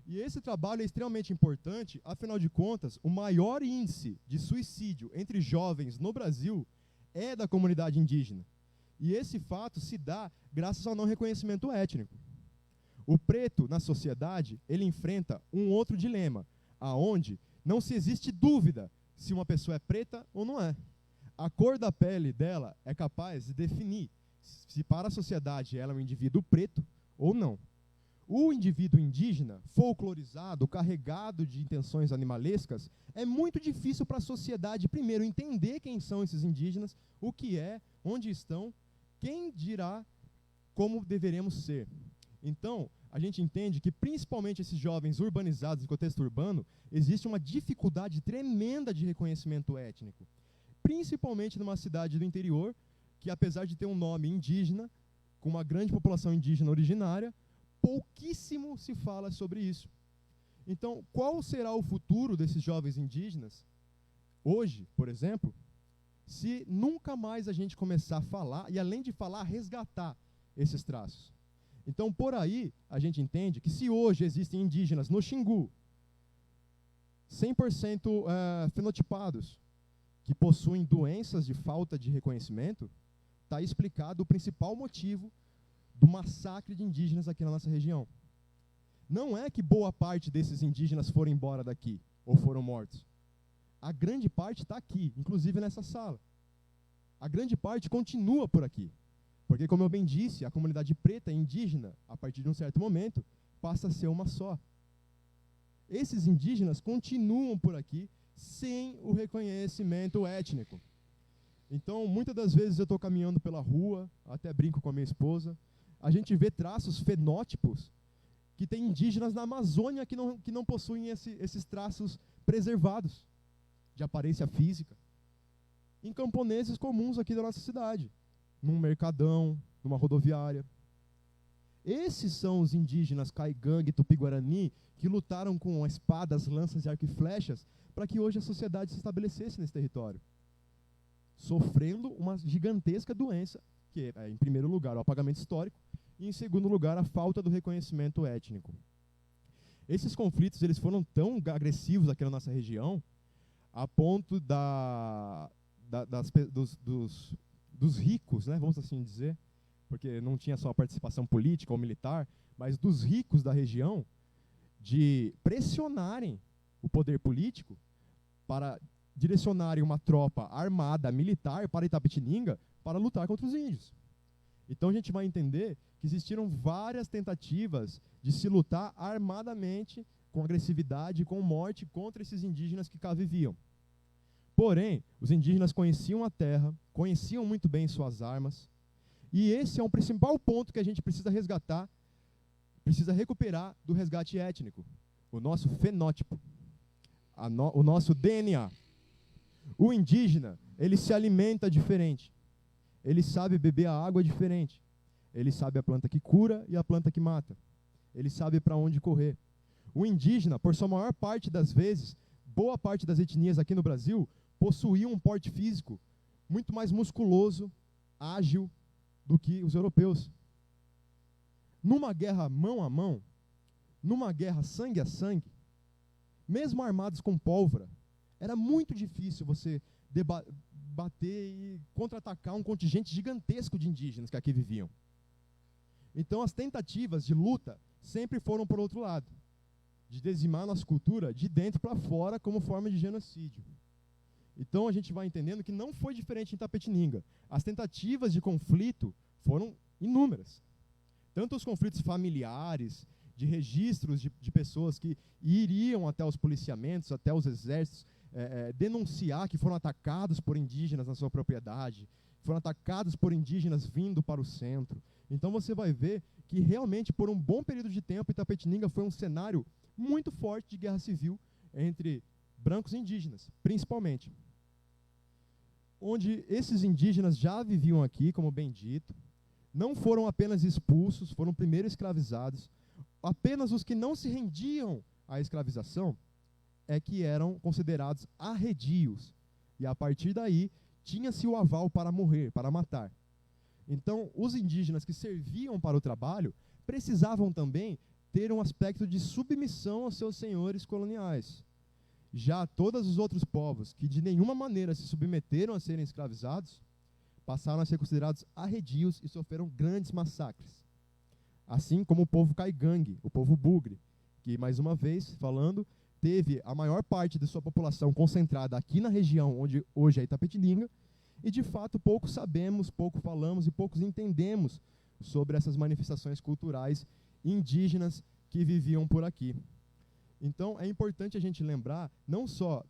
E esse trabalho é extremamente importante, afinal de contas, o maior índice de suicídio entre jovens no Brasil é da comunidade indígena. E esse fato se dá graças ao não reconhecimento étnico. O preto, na sociedade, ele enfrenta um outro dilema, aonde não se existe dúvida se uma pessoa é preta ou não é. A cor da pele dela é capaz de definir se para a sociedade ela é um indivíduo preto ou não. O indivíduo indígena, folclorizado, carregado de intenções animalescas, é muito difícil para a sociedade, primeiro, entender quem são esses indígenas, o que é, onde estão, quem dirá como deveremos ser. Então, a gente entende que, principalmente esses jovens urbanizados, em contexto urbano, existe uma dificuldade tremenda de reconhecimento étnico. Principalmente numa cidade do interior, que apesar de ter um nome indígena, com uma grande população indígena originária, pouquíssimo se fala sobre isso. Então, qual será o futuro desses jovens indígenas, hoje, por exemplo, se nunca mais a gente começar a falar, e além de falar, resgatar esses traços? Então, por aí, a gente entende que se hoje existem indígenas no Xingu, 100% fenotipados, que possuem doenças de falta de reconhecimento, está explicado o principal motivo do massacre de indígenas aqui na nossa região. Não é que boa parte desses indígenas foram embora daqui, ou foram mortos. A grande parte está aqui, inclusive nessa sala. A grande parte continua por aqui. Porque, como eu bem disse, a comunidade preta e indígena, a partir de um certo momento, passa a ser uma só. Esses indígenas continuam por aqui sem o reconhecimento étnico. Então, muitas das vezes eu estou caminhando pela rua, até brinco com a minha esposa, a gente vê traços fenótipos que tem indígenas na Amazônia que não possuem esses traços preservados de aparência física, em camponeses comuns aqui da nossa cidade, num mercadão, numa rodoviária. Esses são os indígenas Caigangue e Tupi-Guarani que lutaram com espadas, lanças e arco e flechas para que hoje a sociedade se estabelecesse nesse território, sofrendo uma gigantesca doença, que é, em primeiro lugar, o apagamento histórico, e, em segundo lugar, a falta do reconhecimento étnico. Esses conflitos eles foram tão agressivos aqui na nossa região, a ponto dos ricos, né, vamos assim dizer, porque não tinha só a participação política ou militar, mas dos ricos da região, de pressionarem o poder político para direcionarem uma tropa armada, militar, para Itapetininga, para lutar contra os índios. Então a gente vai entender que existiram várias tentativas de se lutar armadamente, com agressividade, com morte, contra esses indígenas que cá viviam. Porém, os indígenas conheciam a terra, conheciam muito bem suas armas, e esse é um principal ponto que a gente precisa resgatar, precisa recuperar do resgate étnico, o nosso fenótipo, o nosso DNA. O indígena, ele se alimenta diferente, ele sabe beber a água diferente, ele sabe a planta que cura e a planta que mata, ele sabe para onde correr. O indígena, por sua maior parte das vezes, boa parte das etnias aqui no Brasil, possuíam um porte físico muito mais musculoso, ágil, do que os europeus. Numa guerra mão a mão, numa guerra sangue a sangue, mesmo armados com pólvora, era muito difícil você bater e contra-atacar um contingente gigantesco de indígenas que aqui viviam. Então as tentativas de luta sempre foram por outro lado, de dizimar nossa cultura de dentro para fora como forma de genocídio. Então a gente vai entendendo que não foi diferente em Itapetininga. As tentativas de conflito foram inúmeras. Tanto os conflitos familiares, de registros de pessoas que iriam até os policiamentos, até os exércitos, denunciar que foram atacados por indígenas na sua propriedade, foram atacados por indígenas vindo para o centro. Então você vai ver que realmente, por um bom período de tempo, Itapetininga foi um cenário muito forte de guerra civil entre brancos e indígenas, principalmente. Onde esses indígenas já viviam aqui, como bem dito, não foram apenas expulsos, foram primeiro escravizados. Apenas os que não se rendiam à escravização é que eram considerados arredios. E a partir daí, tinha-se o aval para morrer, para matar. Então, os indígenas que serviam para o trabalho precisavam também ter um aspecto de submissão aos seus senhores coloniais. Já todos os outros povos que de nenhuma maneira se submeteram a serem escravizados, passaram a ser considerados arredios e sofreram grandes massacres. Assim como o povo caigangue, o povo bugre, que, mais uma vez, falando, teve a maior parte de sua população concentrada aqui na região onde hoje é Itapetininga, e, de fato, pouco sabemos, pouco falamos e poucos entendemos sobre essas manifestações culturais indígenas que viviam por aqui. Então, é importante a gente lembrar não só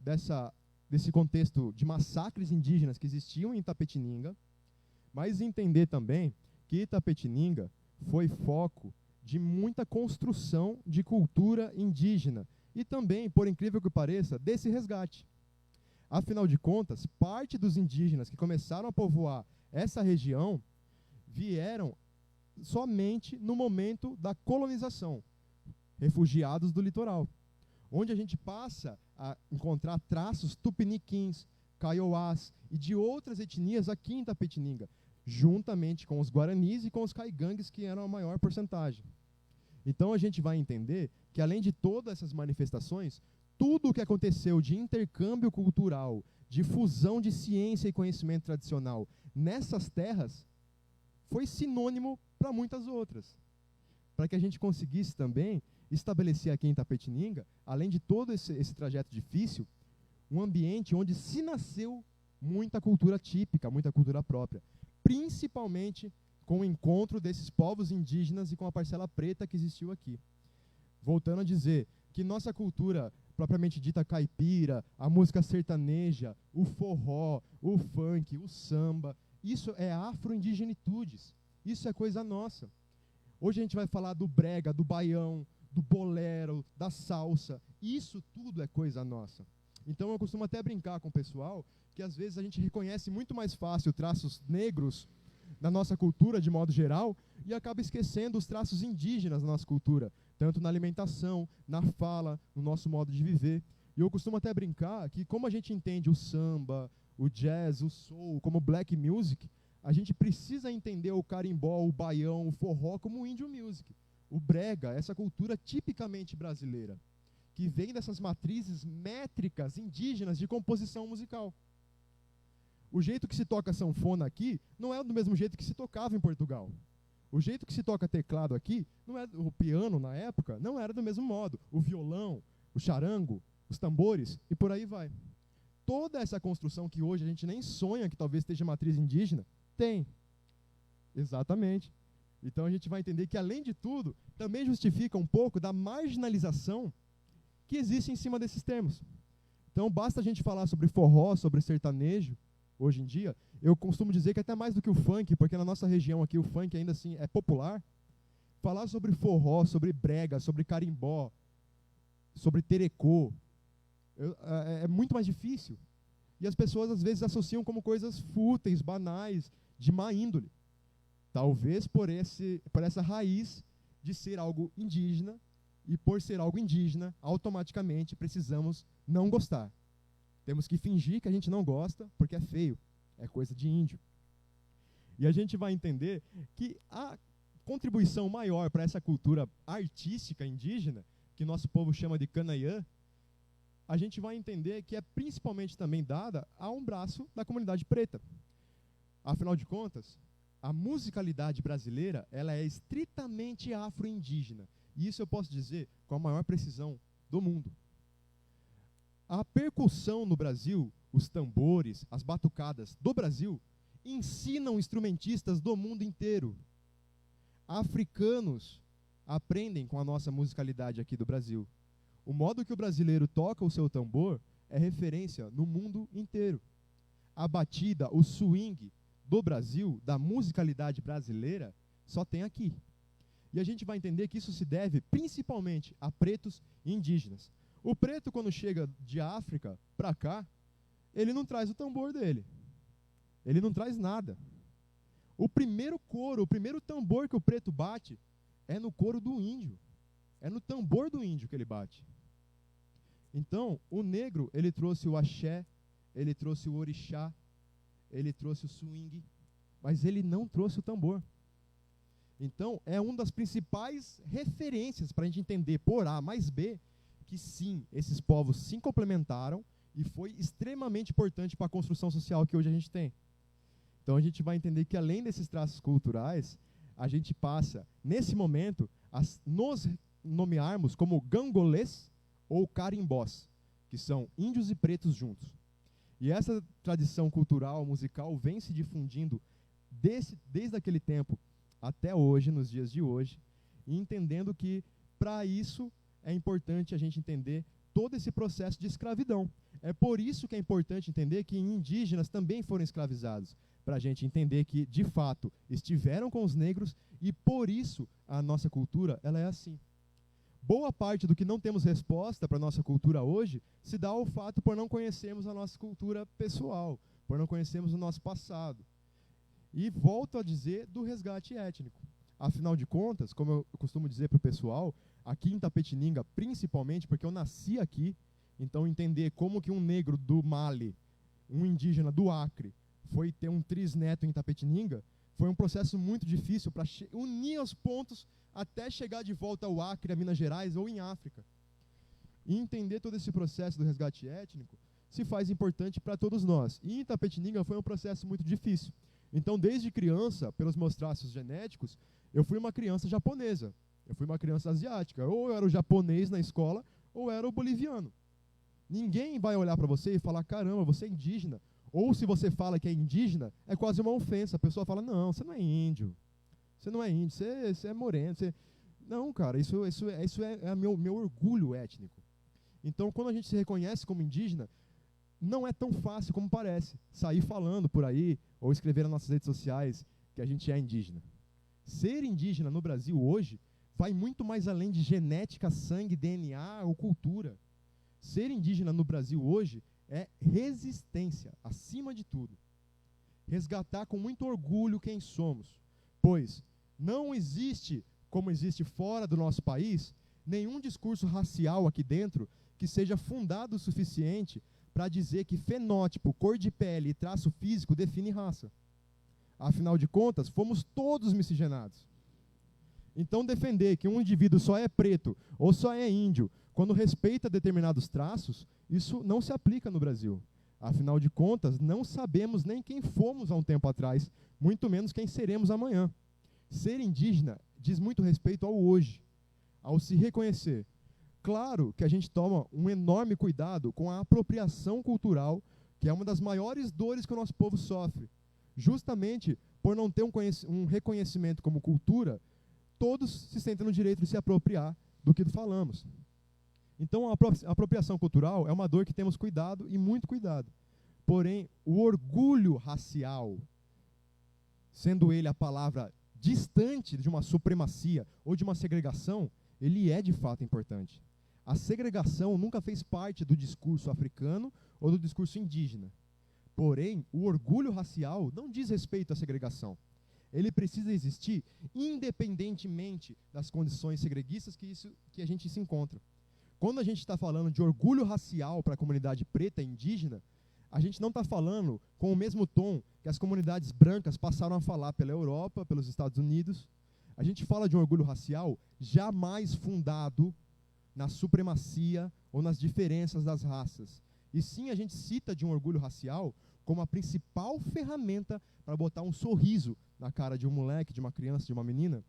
desse contexto de massacres indígenas que existiam em Itapetininga, mas entender também que Itapetininga foi foco de muita construção de cultura indígena e também, por incrível que pareça, desse resgate. Afinal de contas, parte dos indígenas que começaram a povoar essa região vieram somente no momento da colonização, refugiados do litoral, onde a gente passa a encontrar traços tupiniquins, kaiowás e de outras etnias aqui em Itapetininga, juntamente com os guaranis e com os caigangues, que eram a maior porcentagem. Então a gente vai entender que, além de todas essas manifestações, tudo o que aconteceu de intercâmbio cultural, de fusão de ciência e conhecimento tradicional nessas terras, foi sinônimo para muitas outras. Para que a gente conseguisse também estabelecer aqui em Itapetininga, além de todo esse trajeto difícil, um ambiente onde se nasceu muita cultura típica, muita cultura própria, principalmente com o encontro desses povos indígenas e com a parcela preta que existiu aqui. Voltando a dizer que nossa cultura propriamente dita caipira, a música sertaneja, o forró, o funk, o samba, isso é afro-indigenitudes, isso é coisa nossa. Hoje a gente vai falar do brega, do baião, do bolero, da salsa, isso tudo é coisa nossa. Então eu costumo até brincar com o pessoal que às vezes a gente reconhece muito mais fácil traços negros na nossa cultura de modo geral e acaba esquecendo os traços indígenas na nossa cultura, tanto na alimentação, na fala, no nosso modo de viver. E eu costumo até brincar que, como a gente entende o samba, o jazz, o soul como black music, a gente precisa entender o carimbó, o baião, o forró como índio music. O brega, essa cultura tipicamente brasileira, que vem dessas matrizes métricas indígenas de composição musical. O jeito que se toca sanfona aqui não é do mesmo jeito que se tocava em Portugal. O jeito que se toca teclado aqui, não é, o piano na época, não era do mesmo modo. O violão, o charango, os tambores e por aí vai. Toda essa construção que hoje a gente nem sonha que talvez esteja matriz indígena, tem. Exatamente. Então a gente vai entender que, além de tudo, também justifica um pouco da marginalização que existe em cima desses termos. Então basta a gente falar sobre forró, sobre sertanejo, hoje em dia, eu costumo dizer que até mais do que o funk, porque na nossa região aqui o funk ainda assim é popular, falar sobre forró, sobre brega, sobre carimbó, sobre terecô, é muito mais difícil. E as pessoas às vezes associam como coisas fúteis, banais, de má índole. Talvez por essa raiz de ser algo indígena, e por ser algo indígena, automaticamente precisamos não gostar. Temos que fingir que a gente não gosta, porque é feio, é coisa de índio. E a gente vai entender que a contribuição maior para essa cultura artística indígena, que nosso povo chama de Canaiã, a gente vai entender que é principalmente também dada a um braço da comunidade preta. Afinal de contas, a musicalidade brasileira ela é estritamente afro-indígena. E isso eu posso dizer com a maior precisão do mundo. A percussão no Brasil, os tambores, as batucadas do Brasil, ensinam instrumentistas do mundo inteiro Africanos aprendem com a nossa musicalidade aqui do Brasil. O modo que o brasileiro toca o seu tambor é referência no mundo inteiro. A batida, o swing do Brasil, da musicalidade brasileira, só tem aqui. E a gente vai entender que isso se deve principalmente a pretos e indígenas. O preto, quando chega de África para cá, ele não traz o tambor dele. Ele não traz nada. O primeiro coro, o primeiro tambor que o preto bate é no coro do índio. É no tambor do índio que ele bate. Então, o negro, ele trouxe o axé, ele trouxe o orixá, ele trouxe o swing, mas ele não trouxe o tambor. Então, é uma das principais referências para a gente entender por A mais B, que sim, esses povos se complementaram e foi extremamente importante para a construção social que hoje a gente tem. Então, a gente vai entender que além desses traços culturais, a gente passa, nesse momento, a nos nomearmos como gangolês ou carimbós, que são índios e pretos juntos. E essa tradição cultural, musical, vem se difundindo desde aquele tempo até hoje, nos dias de hoje, e entendendo que, para isso, é importante a gente entender todo esse processo de escravidão. É por isso que é importante entender que indígenas também foram escravizados, para a gente entender que, de fato, estiveram com os negros e, por isso, a nossa cultura ela é assim. Boa parte do que não temos resposta para a nossa cultura hoje se dá ao fato por não conhecermos a nossa cultura pessoal, por não conhecermos o nosso passado. E volto a dizer do resgate étnico. Afinal de contas, como eu costumo dizer para o pessoal, aqui em Itapetininga, principalmente porque eu nasci aqui, então entender como que um negro do Mali, um indígena do Acre, foi ter um trisneto em Itapetininga, foi um processo muito difícil para unir os pontos até chegar de volta ao Acre, a Minas Gerais ou em África. E entender todo esse processo do resgate étnico se faz importante para todos nós. E em Itapetininga foi um processo muito difícil. Então, desde criança, pelos meus traços genéticos, eu fui uma criança japonesa, eu fui uma criança asiática. Ou eu era o japonês na escola, ou eu era o boliviano. Ninguém vai olhar para você e falar, caramba, você é indígena. Ou se você fala que é indígena, é quase uma ofensa. A pessoa fala, não, você não é índio. Você não é índio, você é moreno. Você... Não, cara, isso é meu orgulho étnico. Então, quando a gente se reconhece como indígena, não é tão fácil como parece sair falando por aí ou escrever nas nossas redes sociais que a gente é indígena. Ser indígena no Brasil hoje vai muito mais além de genética, sangue, DNA ou cultura. Ser indígena no Brasil hoje é resistência, acima de tudo. Resgatar com muito orgulho quem somos, pois não existe, como existe fora do nosso país, nenhum discurso racial aqui dentro que seja fundado o suficiente para dizer que fenótipo, cor de pele e traço físico define raça. Afinal de contas, fomos todos miscigenados. Então, defender que um indivíduo só é preto ou só é índio quando respeita determinados traços, isso não se aplica no Brasil. Afinal de contas, não sabemos nem quem fomos há um tempo atrás, muito menos quem seremos amanhã. Ser indígena diz muito respeito ao hoje, ao se reconhecer. Claro que a gente toma um enorme cuidado com a apropriação cultural, que é uma das maiores dores que o nosso povo sofre. Justamente por não ter um reconhecimento como cultura, todos se sentem no direito de se apropriar do que falamos. Então, a apropriação cultural é uma dor que temos cuidado e muito cuidado. Porém, o orgulho racial, sendo ele a palavra distante de uma supremacia ou de uma segregação, ele é de fato importante. A segregação nunca fez parte do discurso africano ou do discurso indígena. Porém, o orgulho racial não diz respeito à segregação. Ele precisa existir independentemente das condições segreguistas que a gente se encontra. Quando a gente está falando de orgulho racial para a comunidade preta e indígena, a gente não está falando com o mesmo tom que as comunidades brancas passaram a falar pela Europa, pelos Estados Unidos. A gente fala de um orgulho racial jamais fundado na supremacia ou nas diferenças das raças. E sim, a gente cita de um orgulho racial como a principal ferramenta para botar um sorriso na cara de um moleque, de uma criança, de uma menina,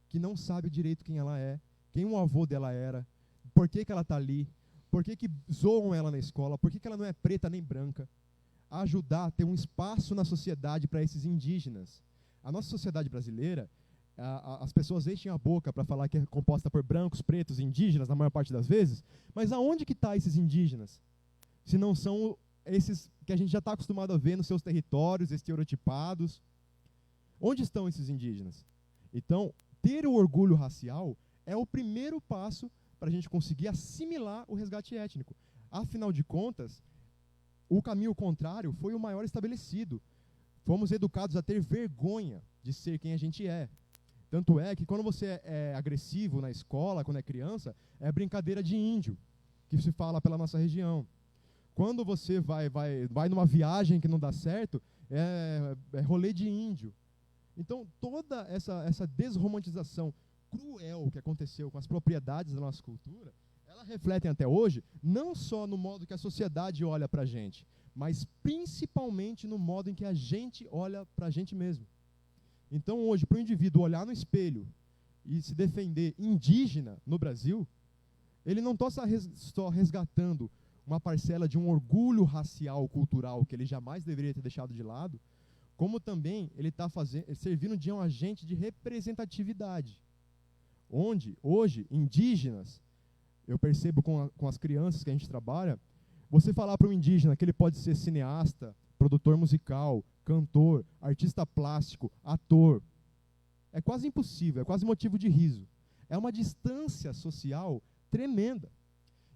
que não sabe direito quem ela é, quem o avô dela era, por que ela está ali, por que zoam ela na escola, por que ela não é preta nem branca. Ajudar a ter um espaço na sociedade para esses indígenas. A nossa sociedade brasileira, as pessoas enchem a boca para falar que é composta por brancos, pretos, indígenas, na maior parte das vezes, mas aonde que estão esses indígenas? Se não são esses que a gente já está acostumado a ver nos seus territórios, estereotipados. Onde estão esses indígenas? Então, ter o orgulho racial é o primeiro passo para a gente conseguir assimilar o resgate étnico. Afinal de contas, o caminho contrário foi o maior estabelecido. Fomos educados a ter vergonha de ser quem a gente é. Tanto é que quando você é agressivo na escola, quando é criança, é brincadeira de índio, que se fala pela nossa região. Quando você vai numa viagem que não dá certo, é rolê de índio. Então, toda essa desromantização cruel que aconteceu com as propriedades da nossa cultura, ela refletem até hoje, não só no modo que a sociedade olha para a gente, mas principalmente no modo em que a gente olha para a gente mesmo. Então, hoje, para o indivíduo olhar no espelho e se defender indígena no Brasil, ele não está só resgatando uma parcela de um orgulho racial, cultural, que ele jamais deveria ter deixado de lado, como também ele está servindo de um agente de representatividade, onde, hoje, indígenas, eu percebo com as crianças que a gente trabalha, você falar para um indígena que ele pode ser cineasta, produtor musical, cantor, artista plástico, ator, é quase impossível, é quase motivo de riso. É uma distância social tremenda.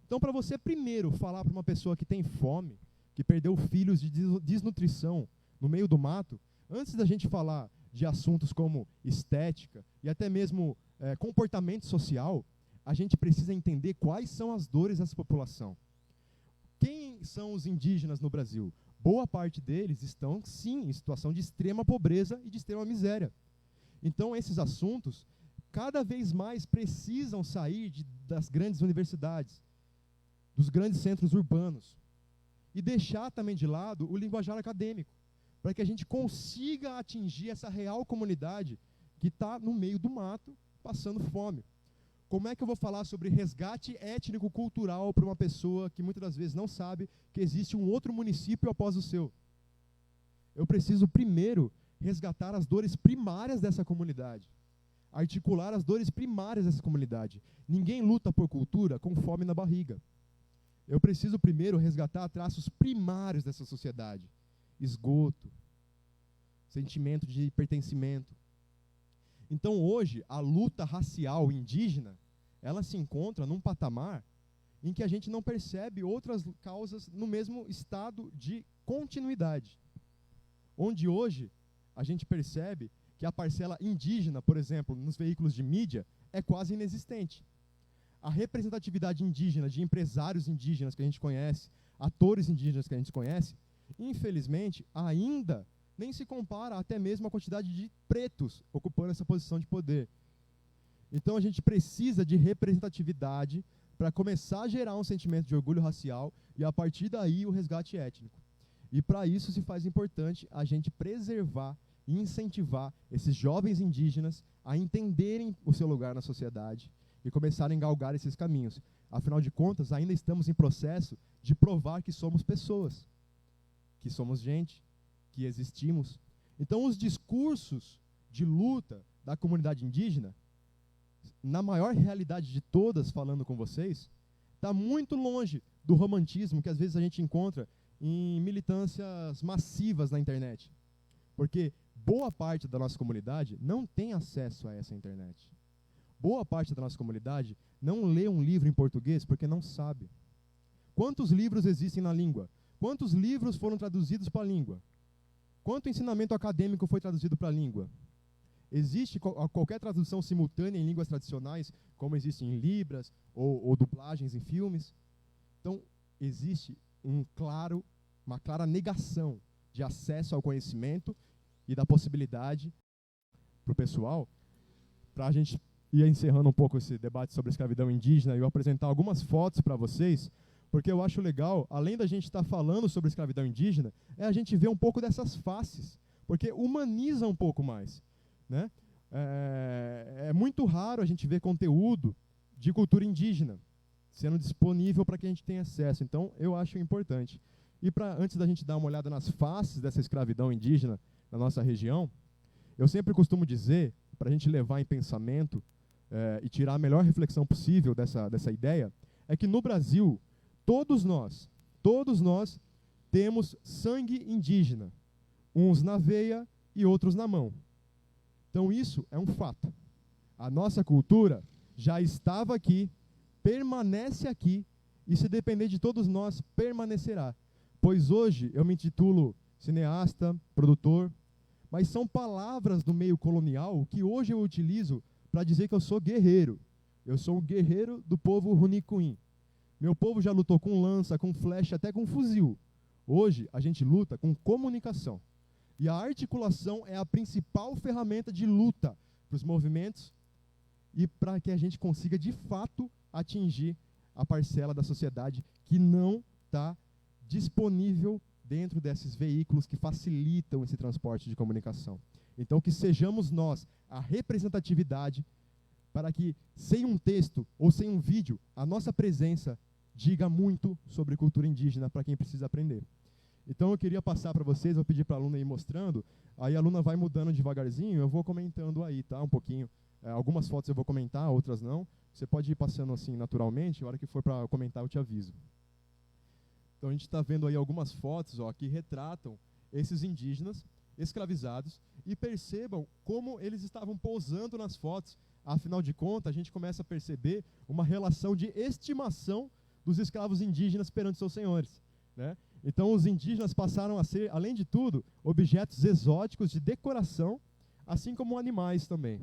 Então, para você primeiro falar para uma pessoa que tem fome, que perdeu filhos de desnutrição no meio do mato, antes da gente falar de assuntos como estética e até mesmo comportamento social, a gente precisa entender quais são as dores dessa população. Quem são os indígenas no Brasil? Boa parte deles estão, sim, em situação de extrema pobreza e de extrema miséria. Então, esses assuntos, cada vez mais precisam sair das grandes universidades, dos grandes centros urbanos, e deixar também de lado o linguajar acadêmico, para que a gente consiga atingir essa real comunidade que está no meio do mato, passando fome. Como é que eu vou falar sobre resgate étnico-cultural para uma pessoa que muitas das vezes não sabe que existe um outro município após o seu? Eu preciso primeiro resgatar as dores primárias dessa comunidade, articular as dores primárias dessa comunidade. Ninguém luta por cultura com fome na barriga. Eu preciso primeiro resgatar traços primários dessa sociedade. Esgoto, sentimento de pertencimento. Então, hoje, a luta racial indígena, ela se encontra num patamar em que a gente não percebe outras causas no mesmo estado de continuidade. Onde hoje a gente percebe que a parcela indígena, por exemplo, nos veículos de mídia, é quase inexistente. A representatividade indígena, de empresários indígenas que a gente conhece, atores indígenas que a gente conhece, infelizmente, ainda nem se compara até mesmo à quantidade de pretos ocupando essa posição de poder. Então a gente precisa de representatividade para começar a gerar um sentimento de orgulho racial e, a partir daí, o resgate étnico. E para isso se faz importante a gente preservar e incentivar esses jovens indígenas a entenderem o seu lugar na sociedade e começarem a galgar esses caminhos. Afinal de contas, ainda estamos em processo de provar que somos pessoas, que somos gente, que existimos. Então, os discursos de luta da comunidade indígena, na maior realidade de todas, falando com vocês, está muito longe do romantismo que às vezes a gente encontra em militâncias massivas na internet. Porque boa parte da nossa comunidade não tem acesso a essa internet. Boa parte da nossa comunidade não lê um livro em português porque não sabe. Quantos livros existem na língua? Quantos livros foram traduzidos para a língua? Quanto ensinamento acadêmico foi traduzido para a língua? Existe qualquer tradução simultânea em línguas tradicionais, como existe em libras ou dublagens em filmes? Então, existe uma clara negação de acesso ao conhecimento e da possibilidade para o pessoal, para a gente ir encerrando um pouco esse debate sobre a escravidão indígena e eu apresentar algumas fotos para vocês, porque eu acho legal, além da gente estar falando sobre a escravidão indígena, a gente ver um pouco dessas faces, porque humaniza um pouco mais, né? É muito raro a gente ver conteúdo de cultura indígena sendo disponível para que a gente tenha acesso, então eu acho importante. E antes da gente dar uma olhada nas faces dessa escravidão indígena na nossa região, eu sempre costumo dizer para a gente levar em pensamento e tirar a melhor reflexão possível dessa ideia, é que no Brasil, todos nós temos sangue indígena, uns na veia e outros na mão. Então isso é um fato. A nossa cultura já estava aqui, permanece aqui, e se depender de todos nós, permanecerá. Pois hoje eu me intitulo cineasta, produtor, mas são palavras do meio colonial que hoje eu utilizo para dizer que eu sou guerreiro. Eu sou um guerreiro do povo Runicuim. Meu povo já lutou com lança, com flecha, até com fuzil. Hoje a gente luta com comunicação. E a articulação é a principal ferramenta de luta para os movimentos e para que a gente consiga, de fato, atingir a parcela da sociedade que não está disponível dentro desses veículos que facilitam esse transporte de comunicação. Então, que sejamos nós a representatividade para que, sem um texto ou sem um vídeo, a nossa presença diga muito sobre cultura indígena para quem precisa aprender. Então, eu queria passar para vocês, vou pedir para a aluna ir mostrando, aí a aluna vai mudando devagarzinho, eu vou comentando aí, tá? Um pouquinho. Algumas fotos eu vou comentar, outras não. Você pode ir passando assim naturalmente, a hora que for para comentar eu te aviso. Então a gente está vendo aí algumas fotos que retratam esses indígenas escravizados e percebam como eles estavam posando nas fotos. Afinal de contas, a gente começa a perceber uma relação de estimação dos escravos indígenas perante seus senhores, né? Então os indígenas passaram a ser, além de tudo, objetos exóticos de decoração, assim como animais também.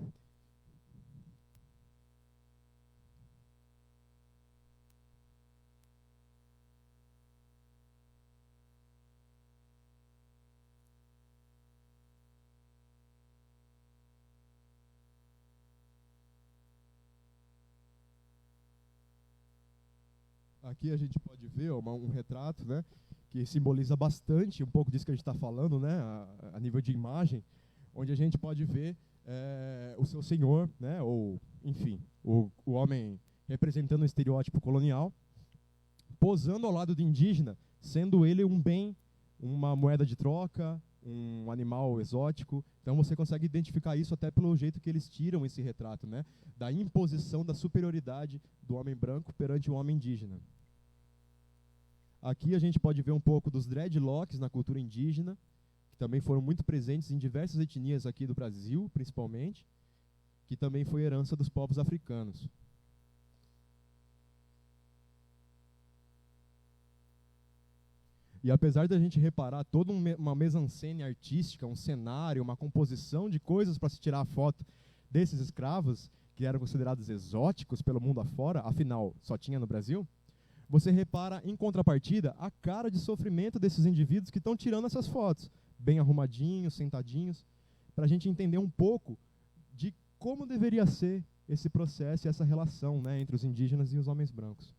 Aqui a gente pode ver um retrato, né, que simboliza bastante um pouco disso que a gente está falando, né, a nível de imagem, onde a gente pode ver o seu senhor, né, ou, enfim, o homem representando um estereótipo colonial, posando ao lado do indígena, sendo ele um bem, uma moeda de troca, um animal exótico. Então você consegue identificar isso até pelo jeito que eles tiram esse retrato, né, da imposição da superioridade do homem branco perante o homem indígena. Aqui a gente pode ver um pouco dos dreadlocks na cultura indígena, que também foram muito presentes em diversas etnias aqui do Brasil, principalmente, que também foi herança dos povos africanos. E apesar da gente reparar toda uma mise-en-scène artística, um cenário, uma composição de coisas para se tirar a foto desses escravos, que eram considerados exóticos pelo mundo afora, afinal, só tinha no Brasil, você repara, em contrapartida, a cara de sofrimento desses indivíduos que estão tirando essas fotos, bem arrumadinhos, sentadinhos, para a gente entender um pouco de como deveria ser esse processo e essa relação, né, entre os indígenas e os homens brancos.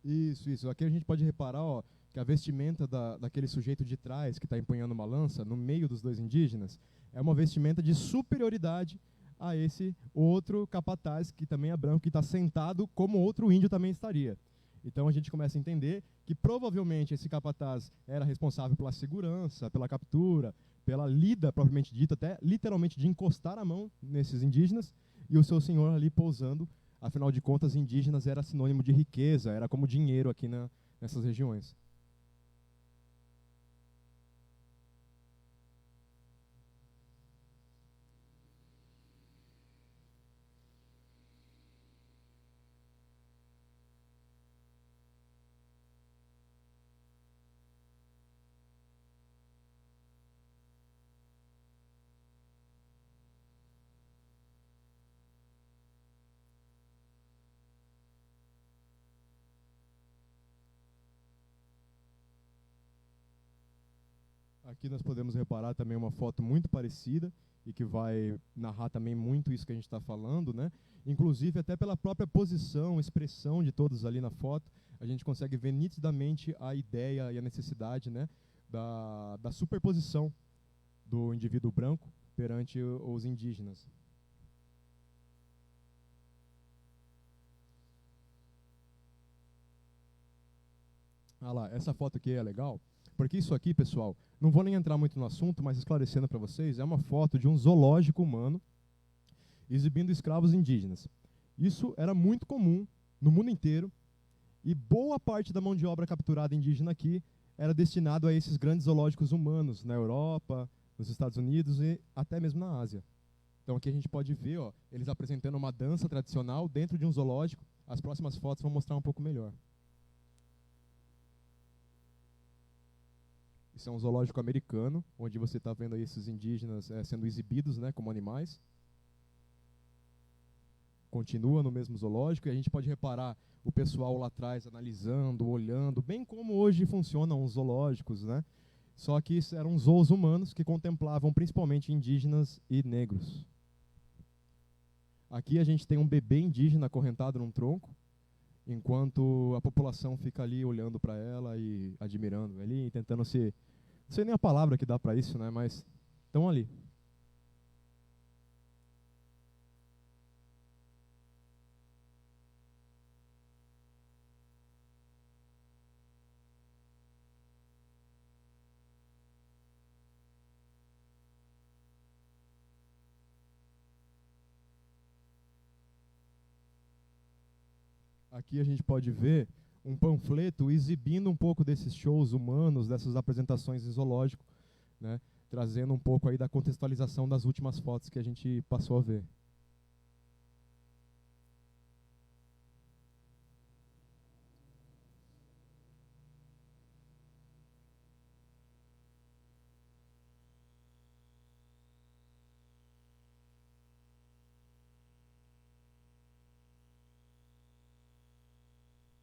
Isso. Aqui a gente pode reparar, que a vestimenta daquele sujeito de trás que está empunhando uma lança no meio dos dois indígenas é uma vestimenta de superioridade a esse outro capataz que também é branco, que está sentado como outro índio também estaria. Então a gente começa a entender que provavelmente esse capataz era responsável pela segurança, pela captura, pela lida propriamente dita, até literalmente de encostar a mão nesses indígenas, e o seu senhor ali pousando. Afinal de contas, indígenas era sinônimo de riqueza, era como dinheiro aqui nessas regiões. Aqui nós podemos reparar também uma foto muito parecida e que vai narrar também muito isso que a gente está falando, né? Inclusive até pela própria posição, expressão de todos ali na foto, a gente consegue ver nitidamente a ideia e a necessidade, né, da superposição do indivíduo branco perante os indígenas. Ah lá, essa foto aqui é legal, porque isso aqui, pessoal, não vou nem entrar muito no assunto, mas esclarecendo para vocês, é uma foto de um zoológico humano exibindo escravos indígenas. Isso era muito comum no mundo inteiro, e boa parte da mão de obra capturada indígena aqui era destinado a esses grandes zoológicos humanos, na Europa, nos Estados Unidos e até mesmo na Ásia. Então aqui a gente pode ver, ó, eles apresentando uma dança tradicional dentro de um zoológico. As próximas fotos vão mostrar um pouco melhor. Isso é um zoológico americano, onde você está vendo aí esses indígenas sendo exibidos, né, como animais. Continua no mesmo zoológico e a gente pode reparar o pessoal lá atrás analisando, olhando, bem como hoje funcionam os zoológicos, né? Só que isso eram zoos humanos que contemplavam principalmente indígenas e negros. Aqui a gente tem um bebê indígena acorrentado num tronco, enquanto a população fica ali olhando para ela e admirando ali, tentando se... Não sei nem a palavra que dá para isso, né? Mas estão ali. Aqui a gente pode ver um panfleto exibindo um pouco desses shows humanos, dessas apresentações em zoológico, né? Trazendo um pouco aí da contextualização das últimas fotos que a gente passou a ver.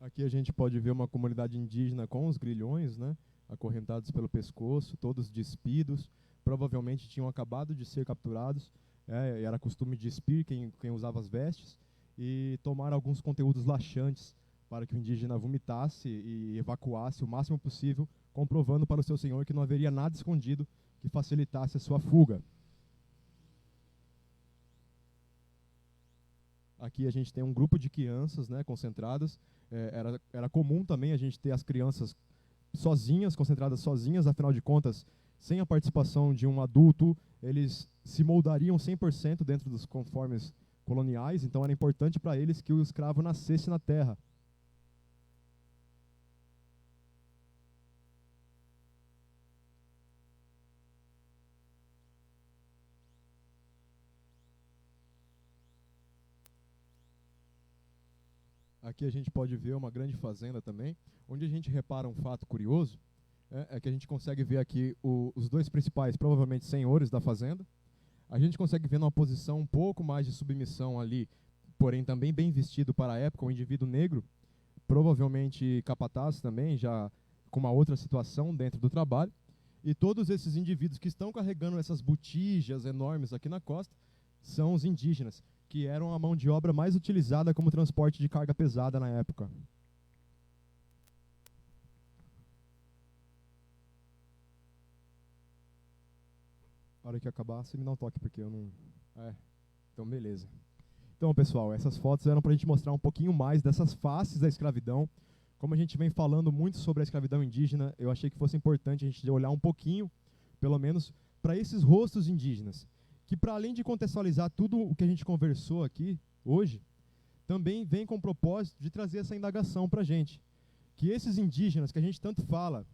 Aqui a gente pode ver uma comunidade indígena com os grilhões, né, acorrentados pelo pescoço, todos despidos, provavelmente tinham acabado de ser capturados, era costume despir quem usava as vestes, e tomar alguns conteúdos laxantes para que o indígena vomitasse e evacuasse o máximo possível, comprovando para o seu senhor que não haveria nada escondido que facilitasse a sua fuga. Aqui a gente tem um grupo de crianças, né, concentradas. Era comum também a gente ter as crianças sozinhas, concentradas sozinhas, afinal de contas, sem a participação de um adulto, eles se moldariam 100% dentro dos conformes coloniais, então era importante para eles que o escravo nascesse na terra. Aqui a gente pode ver uma grande fazenda também, onde a gente repara um fato curioso, é que a gente consegue ver aqui os dois principais, provavelmente senhores da fazenda. A gente consegue ver numa posição um pouco mais de submissão ali, porém também bem vestido para a época, um indivíduo negro, provavelmente capataz também, já com uma outra situação dentro do trabalho. E todos esses indivíduos que estão carregando essas botijas enormes aqui na costa são os indígenas, que eram a mão de obra mais utilizada como transporte de carga pesada na época. A hora que acabar, você me dá um toque, porque eu não... então beleza. Então, pessoal, essas fotos eram para a gente mostrar um pouquinho mais dessas faces da escravidão. Como a gente vem falando muito sobre a escravidão indígena, eu achei que fosse importante a gente olhar um pouquinho, pelo menos, para esses rostos indígenas, que para além de contextualizar tudo o que a gente conversou aqui hoje, também vem com o propósito de trazer essa indagação para a gente. Que esses indígenas que a gente tanto fala,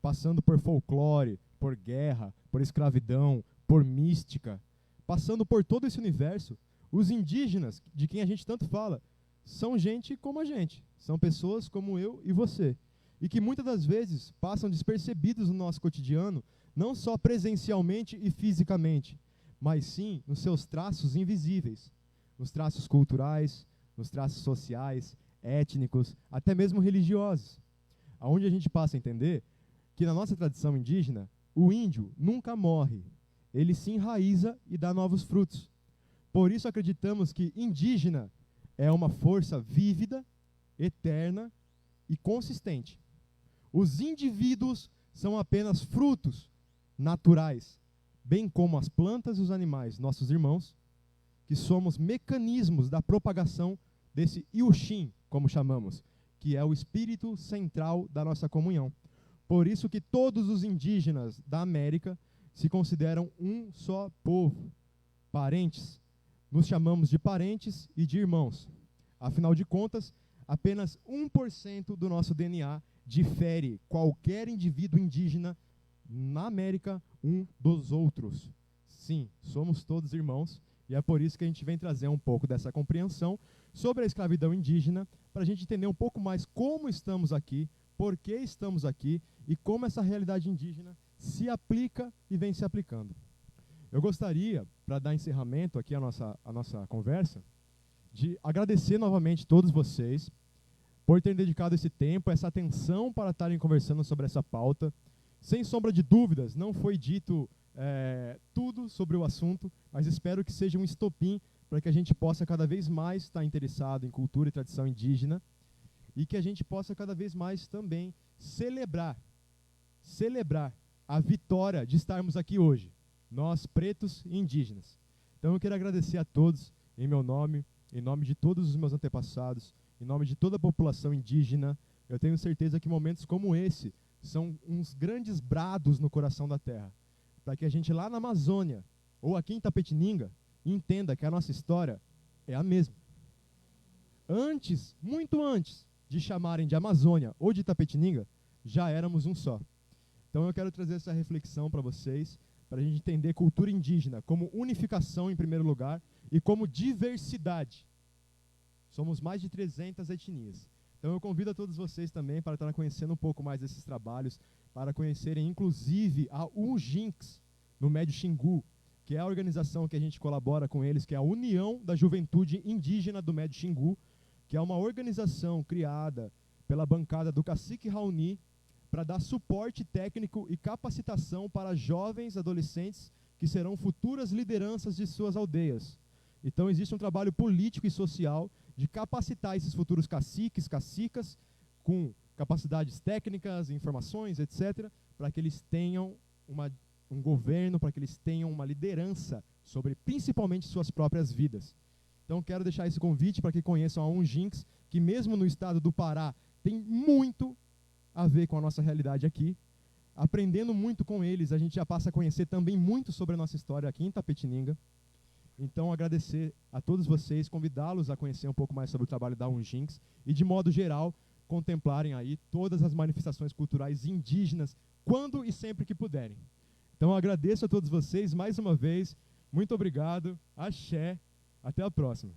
passando por folclore, por guerra, por escravidão, por mística, passando por todo esse universo, os indígenas, de quem a gente tanto fala, são gente como a gente, são pessoas como eu e você, e que muitas das vezes passam despercebidos no nosso cotidiano, não só presencialmente e fisicamente, mas sim nos seus traços invisíveis, nos traços culturais, nos traços sociais, étnicos, até mesmo religiosos, aonde a gente passa a entender que na nossa tradição indígena, O índio nunca morre, ele se enraiza e dá novos frutos. Por isso acreditamos que indígena é uma força vívida, eterna e consistente. Os indivíduos são apenas frutos naturais, bem como as plantas e os animais, nossos irmãos, que somos mecanismos da propagação desse Yuxin, como chamamos, que é o espírito central da nossa comunhão. Por isso que todos os indígenas da América se consideram um só povo, parentes. Nos chamamos de parentes e de irmãos. Afinal de contas, apenas 1% do nosso DNA difere qualquer indivíduo indígena na América um dos outros. Sim, somos todos irmãos, e é por isso que a gente vem trazer um pouco dessa compreensão sobre a escravidão indígena, para a gente entender um pouco mais como estamos aqui, por que estamos aqui e como essa realidade indígena se aplica e vem se aplicando. Eu gostaria, para dar encerramento aqui à nossa conversa, de agradecer novamente todos vocês por terem dedicado esse tempo, essa atenção para estarem conversando sobre essa pauta. Sem sombra de dúvidas, não foi dito tudo sobre o assunto, mas espero que seja um estopim para que a gente possa cada vez mais estar interessado em cultura e tradição indígena e que a gente possa cada vez mais também celebrar a vitória de estarmos aqui hoje, nós pretos e indígenas. Então eu quero agradecer a todos, em meu nome, em nome de todos os meus antepassados, em nome de toda a população indígena. Eu tenho certeza que momentos como esse são uns grandes brados no coração da terra, para que a gente lá na Amazônia, ou aqui em Itapetininga, entenda que a nossa história é a mesma. Antes, muito antes de chamarem de Amazônia ou de Itapetininga, já éramos um só. Então eu quero trazer essa reflexão para vocês, para a gente entender cultura indígena como unificação em primeiro lugar e como diversidade. Somos mais de 300 etnias. Então eu convido a todos vocês também para estar conhecendo um pouco mais desses trabalhos, para conhecerem inclusive a UNJINX, no Médio Xingu, que é a organização que a gente colabora com eles, que é a União da Juventude Indígena do Médio Xingu, que é uma organização criada pela bancada do Cacique Raoni para dar suporte técnico e capacitação para jovens adolescentes que serão futuras lideranças de suas aldeias. Então existe um trabalho político e social de capacitar esses futuros caciques, cacicas, com capacidades técnicas, informações, etc., para que eles tenham um governo, para que eles tenham uma liderança sobre principalmente suas próprias vidas. Então quero deixar esse convite para que conheçam a UNJINX, que mesmo no estado do Pará tem muito a ver com a nossa realidade aqui. Aprendendo muito com eles, a gente já passa a conhecer também muito sobre a nossa história aqui em Itapetininga. Então agradecer a todos vocês, convidá-los a conhecer um pouco mais sobre o trabalho da UNJINX e, de modo geral, contemplarem aí todas as manifestações culturais indígenas quando e sempre que puderem. Então agradeço a todos vocês mais uma vez, muito obrigado, axé, até a próxima.